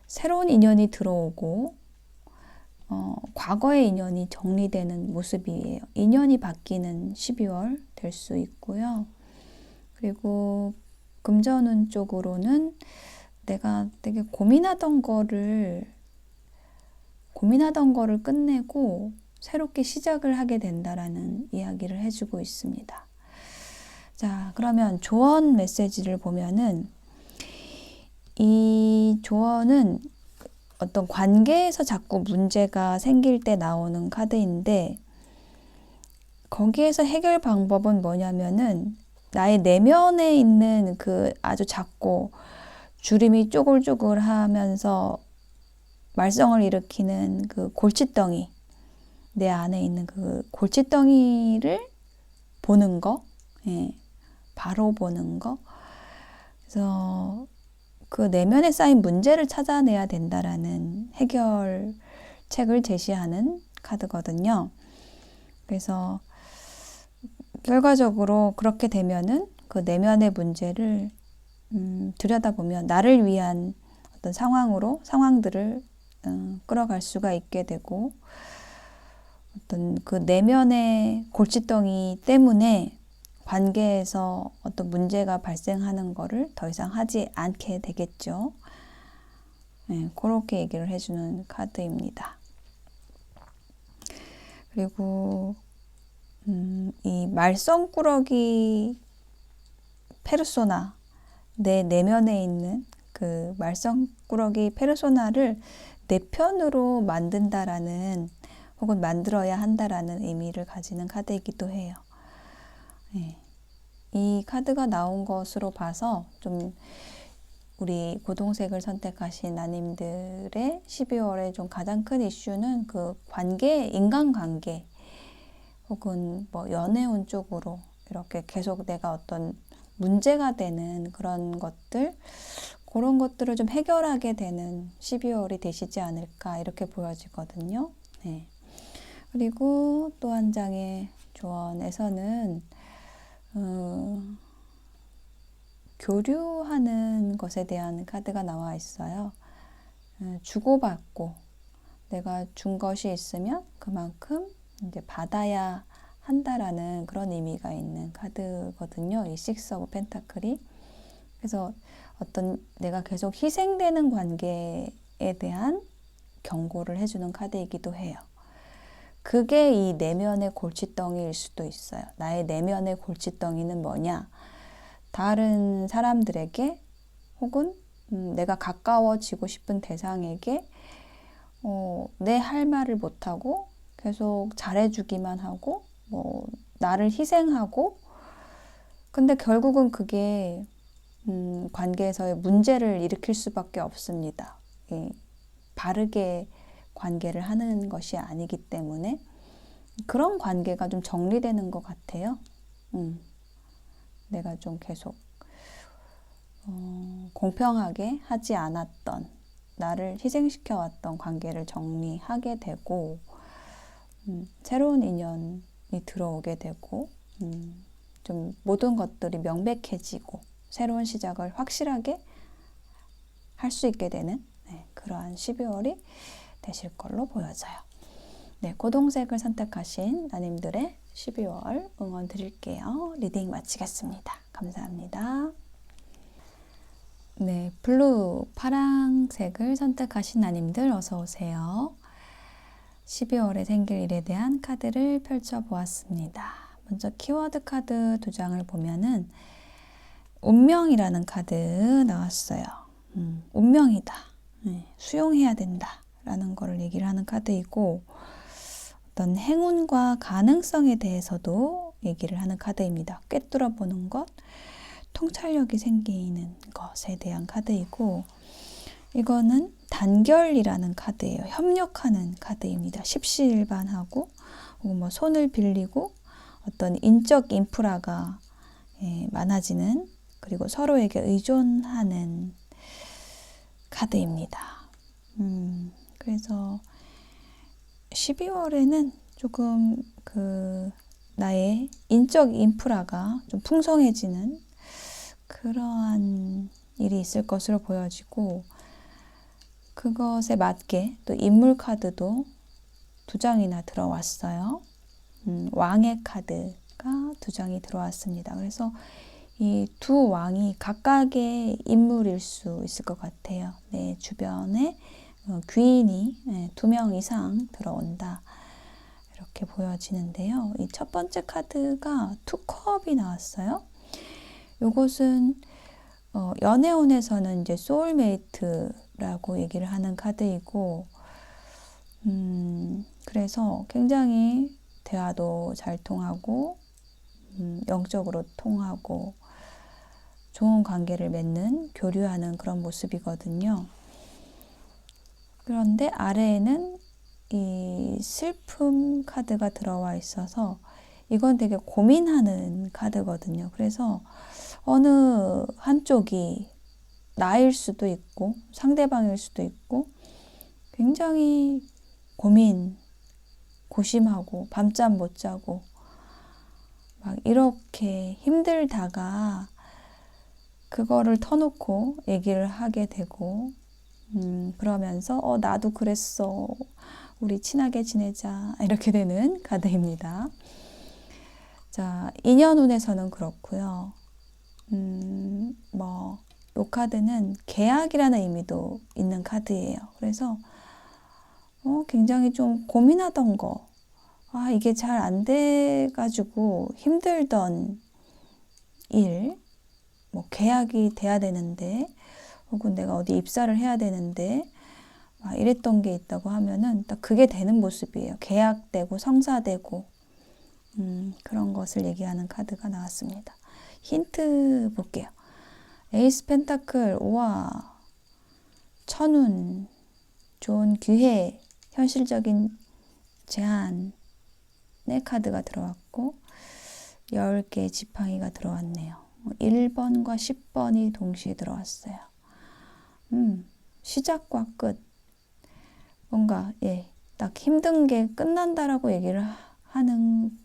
새로운 인연이 들어오고 과거의 인연이 정리되는 모습이에요. 인연이 바뀌는 12월 될 수 있고요. 그리고 금전운 쪽으로는 내가 되게 고민하던 거를 끝내고 새롭게 시작을 하게 된다라는 이야기를 해주고 있습니다. 자, 그러면 조언 메시지를 보면은 이 조언은 어떤 관계에서 자꾸 문제가 생길 때 나오는 카드인데, 거기에서 해결 방법은 뭐냐면은 나의 내면에 있는 그 아주 작고 주름이 쪼글쪼글 하면서 말썽을 일으키는 그 골칫덩이, 내 안에 있는 그 골칫덩이를 보는 거, 바로 보는 거. 그래서 그 내면에 쌓인 문제를 찾아내야 된다라는 해결책을 제시하는 카드거든요. 그래서 결과적으로 그렇게 되면은 그 내면의 문제를 들여다보면 나를 위한 어떤 상황들을 끌어갈 수가 있게 되고, 어떤 그 내면의 골칫덩이 때문에 관계에서 어떤 문제가 발생하는 거를 더 이상 하지 않게 되겠죠. 그렇게 얘기를 해주는 카드입니다. 그리고 이 말썽꾸러기 페르소나, 내 내면에 있는 그 말썽꾸러기 페르소나를 내 편으로 만든다라는, 혹은 만들어야 한다라는 의미를 가지는 카드이기도 해요. 이 카드가 나온 것으로 봐서 좀 우리 고동색을 선택하신 나님들의 12월에 좀 가장 큰 이슈는 그 인간관계, 혹은 뭐 연애운 쪽으로 이렇게 계속 내가 어떤 문제가 되는 그런 것들, 그런 것들을 좀 해결하게 되는 12월이 되시지 않을까 이렇게 보여지거든요. 네. 그리고 또 한 장의 조언에서는 교류하는 것에 대한 카드가 나와 있어요. 주고받고 내가 준 것이 있으면 그만큼 이제 받아야 한다라는 그런 의미가 있는 카드거든요. 이 식스 오브 펜타클이. 그래서 어떤 내가 계속 희생되는 관계에 대한 경고를 해주는 카드이기도 해요. 그게 이 내면의 골칫덩이일 수도 있어요. 나의 내면의 골칫덩이는 뭐냐? 다른 사람들에게 혹은 내가 가까워지고 싶은 대상에게 내 할 말을 못하고 계속 잘해주기만 하고 나를 희생하고 근데 결국은 그게 관계에서의 문제를 일으킬 수밖에 없습니다. 바르게 관계를 하는 것이 아니기 때문에 그런 관계가 좀 정리되는 것 같아요. 내가 좀 계속 공평하게 하지 않았던 나를 희생시켜 왔던 관계를 정리하게 되고 새로운 인연이 들어오게 되고 좀 모든 것들이 명백해지고 새로운 시작을 확실하게 할 수 있게 되는 그러한 12월이 되실 걸로 보여져요. 네, 고동색을 선택하신 나님들의 12월 응원 드릴게요. 리딩 마치겠습니다. 감사합니다. 네, 블루, 파랑색을 선택하신 나님들 어서 오세요. 12월에 생길 일에 대한 카드를 펼쳐보았습니다. 먼저 키워드 카드 2장을 보면은 운명이라는 카드 나왔어요. 운명이다. 수용해야 된다. 라는 거를 얘기를 하는 카드이고 어떤 행운과 가능성에 대해서도 얘기를 하는 카드입니다. 꿰뚫어 보는 것, 통찰력이 생기는 것에 대한 카드이고 이거는 단결이라는 카드예요. 협력하는 카드입니다. 십시일반하고 뭐 손을 빌리고 어떤 인적 인프라가 많아지는 그리고 서로에게 의존하는 카드입니다. 그래서 12월에는 조금 나의 인적 인프라가 좀 풍성해지는 그러한 일이 있을 것으로 보여지고 그것에 맞게 또 인물 카드도 2장이나 들어왔어요. 왕의 카드가 2장이 들어왔습니다. 그래서 이 두 왕이 각각의 인물일 수 있을 것 같아요. 내 주변에 귀인이 2명 이상 들어온다. 이렇게 보여지는데요. 이 첫 번째 카드가 투컵이 나왔어요. 요것은 연애운에서는 이제 소울메이트라고 얘기를 하는 카드이고 그래서 굉장히 대화도 잘 통하고 영적으로 통하고 좋은 관계를 맺는 교류하는 그런 모습이거든요. 그런데 아래에는 이 슬픔 카드가 들어와 있어서 이건 되게 고민하는 카드거든요. 그래서 어느 한쪽이 나일 수도 있고 상대방일 수도 있고 굉장히 고심하고 밤잠 못 자고 막 이렇게 힘들다가 그거를 터놓고 얘기를 하게 되고 그러면서 나도 그랬어. 우리 친하게 지내자. 이렇게 되는 카드입니다. 자, 인연운에서는 그렇고요. 이 카드는 계약이라는 의미도 있는 카드예요. 그래서 굉장히 좀 고민하던 거, 이게 잘 안 돼가지고 힘들던 일, 계약이 돼야 되는데, 혹은 내가 어디 입사를 해야 되는데, 이랬던 게 있다고 하면은 딱 그게 되는 모습이에요. 계약되고 성사되고 그런 것을 얘기하는 카드가 나왔습니다. 힌트 볼게요. 에이스 펜타클, 우와, 천운, 좋은 기회, 현실적인 제안, 카드가 들어왔고 10개의 지팡이가 들어왔네요. 1번과 10번이 동시에 들어왔어요. 시작과 끝. 뭔가 딱 힘든 게 끝난다라고 얘기를 하는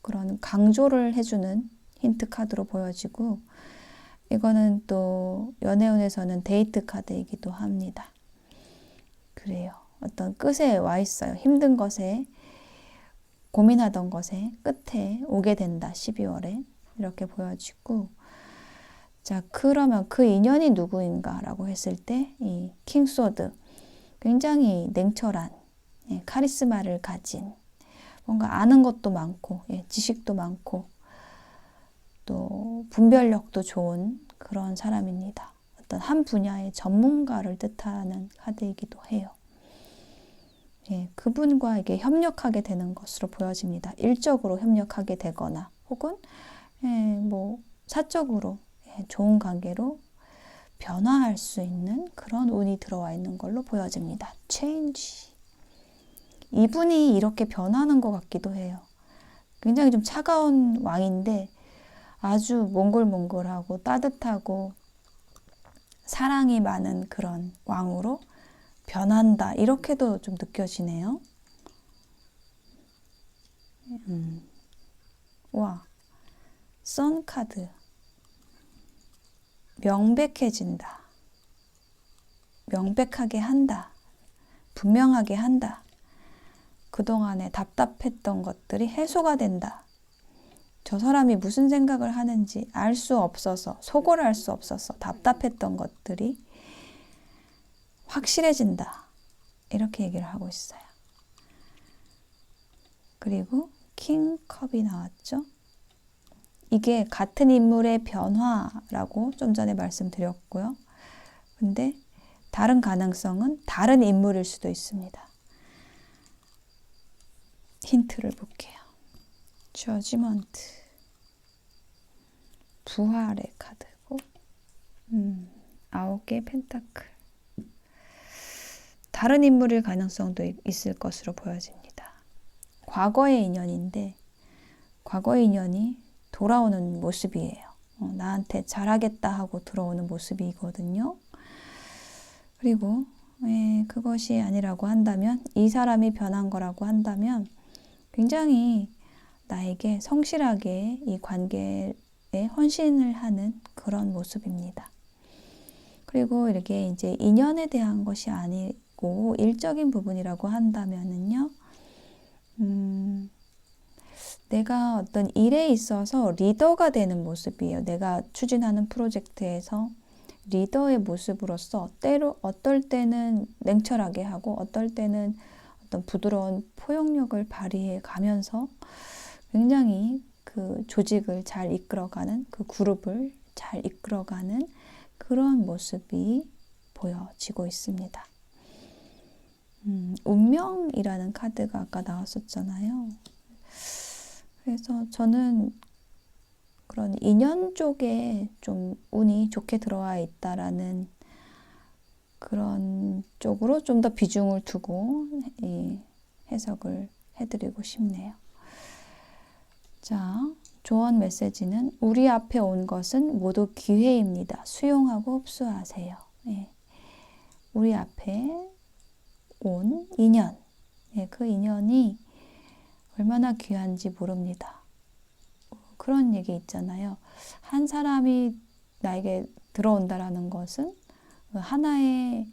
그런 강조를 해주는 힌트 카드로 보여지고, 이거는 또 연애운에서는 데이트 카드이기도 합니다. 그래요. 어떤 끝에 와 있어요. 힘든 것에, 고민하던 것에 끝에 오게 된다. 12월에 이렇게 보여지고, 자, 그러면 그 인연이 누구인가라고 했을 때 이 킹소드, 굉장히 냉철한 카리스마를 가진, 뭔가 아는 것도 많고 지식도 많고 또 분별력도 좋은 그런 사람입니다. 어떤 한 분야의 전문가를 뜻하는 카드이기도 해요. 그분과 이게 협력하게 되는 것으로 보여집니다. 일적으로 협력하게 되거나 혹은 뭐 사적으로 좋은 관계로 변화할 수 있는 그런 운이 들어와 있는 걸로 보여집니다. 체인지. 이분이 이렇게 변하는 것 같기도 해요. 굉장히 좀 차가운 왕인데 아주 몽골몽골하고 따뜻하고 사랑이 많은 그런 왕으로 변한다. 이렇게도 좀 느껴지네요. 와, 선 카드. 명백해진다. 명백하게 한다. 분명하게 한다. 그동안에 답답했던 것들이 해소가 된다. 저 사람이 무슨 생각을 하는지 알 수 없어서, 속을 알 수 없어서 답답했던 것들이 확실해진다. 이렇게 얘기를 하고 있어요. 그리고 킹컵이 나왔죠. 이게 같은 인물의 변화라고 좀 전에 말씀드렸고요. 근데 다른 가능성은 다른 인물일 수도 있습니다. 힌트를 볼게요. 저지먼트. 부활의 카드고 9개의 펜타클. 다른 인물일 가능성도 있을 것으로 보여집니다. 과거의 인연인데 과거의 인연이 돌아오는 모습이에요. 나한테 잘하겠다 하고 들어오는 모습이거든요. 그리고 그것이 아니라고 한다면, 이 사람이 변한 거라고 한다면 굉장히 나에게 성실하게 이 관계에 헌신을 하는 그런 모습입니다. 그리고 이렇게 이제 인연에 대한 것이 아니고 일적인 부분이라고 한다면은요, 내가 어떤 일에 있어서 리더가 되는 모습이에요. 내가 추진하는 프로젝트에서 리더의 모습으로서 어떨 때는 냉철하게 하고 어떨 때는 어떤 부드러운 포용력을 발휘해 가면서 굉장히 그 조직을 잘 이끌어가는, 그 그룹을 잘 이끌어가는 그런 모습이 보여지고 있습니다. 운명이라는 카드가 아까 나왔었잖아요. 그래서 저는 그런 인연 쪽에 좀 운이 좋게 들어와 있다라는 그런 쪽으로 좀 더 비중을 두고 해석을 해드리고 싶네요. 자, 조언 메시지는 우리 앞에 온 것은 모두 기회입니다. 수용하고 흡수하세요. 우리 앞에 온 인연, 그 인연이 얼마나 귀한지 모릅니다. 그런 얘기 있잖아요. 한 사람이 나에게 들어온다라는 것은 하나의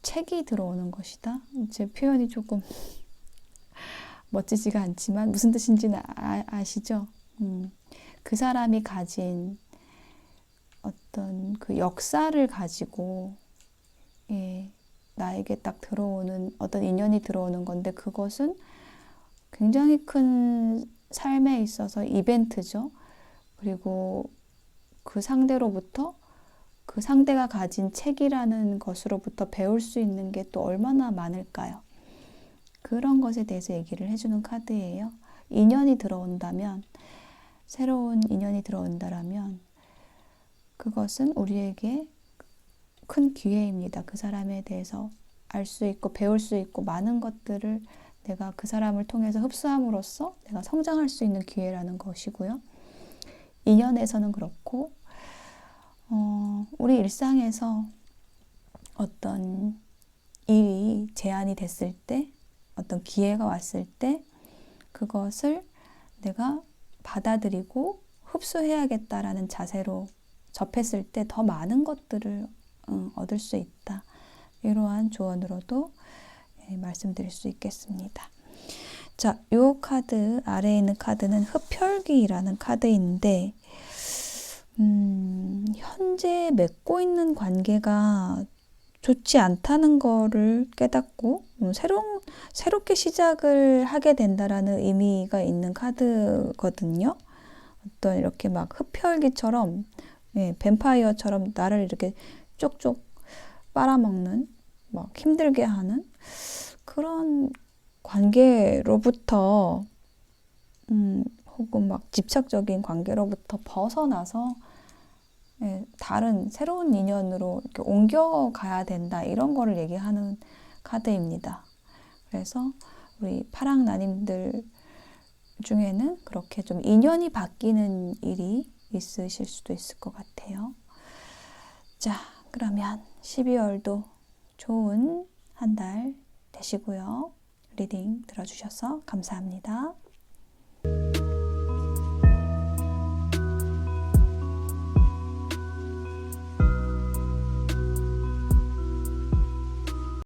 책이 들어오는 것이다. 제 표현이 조금 멋지지가 않지만 무슨 뜻인지는 아시죠? 그 사람이 가진 어떤 그 역사를 가지고 나에게 딱 들어오는 어떤 인연이 들어오는 건데, 그것은 굉장히 큰 삶에 있어서 이벤트죠. 그리고 그 상대로부터, 그 상대가 가진 책이라는 것으로부터 배울 수 있는 게 또 얼마나 많을까요? 그런 것에 대해서 얘기를 해주는 카드예요. 인연이 들어온다면, 새로운 인연이 들어온다라면 그것은 우리에게 큰 기회입니다. 그 사람에 대해서 알 수 있고 배울 수 있고 많은 것들을 내가 그 사람을 통해서 흡수함으로써 내가 성장할 수 있는 기회라는 것이고요. 인연에서는 그렇고, 우리 일상에서 어떤 일이 제안이 됐을 때, 어떤 기회가 왔을 때, 그것을 내가 받아들이고 흡수해야겠다라는 자세로 접했을 때 더 많은 것들을 얻을 수 있다. 이러한 조언으로도 말씀드릴 수 있겠습니다. 자, 요 카드, 아래에 있는 카드는 흡혈귀라는 카드인데, 현재 맺고 있는 관계가 좋지 않다는 거를 깨닫고, 새롭게 시작을 하게 된다라는 의미가 있는 카드거든요. 어떤 이렇게 막 흡혈귀처럼, 뱀파이어처럼 나를 이렇게 쪽쪽 빨아먹는, 막 힘들게 하는 그런 관계로부터, 혹은 막 집착적인 관계로부터 벗어나서 다른 새로운 인연으로 이렇게 옮겨가야 된다, 이런 거를 얘기하는 카드입니다. 그래서 우리 파랑나님들 중에는 그렇게 좀 인연이 바뀌는 일이 있으실 수도 있을 것 같아요. 자, 그러면 12월도 좋은 한 달 되시고요. 리딩 들어주셔서 감사합니다.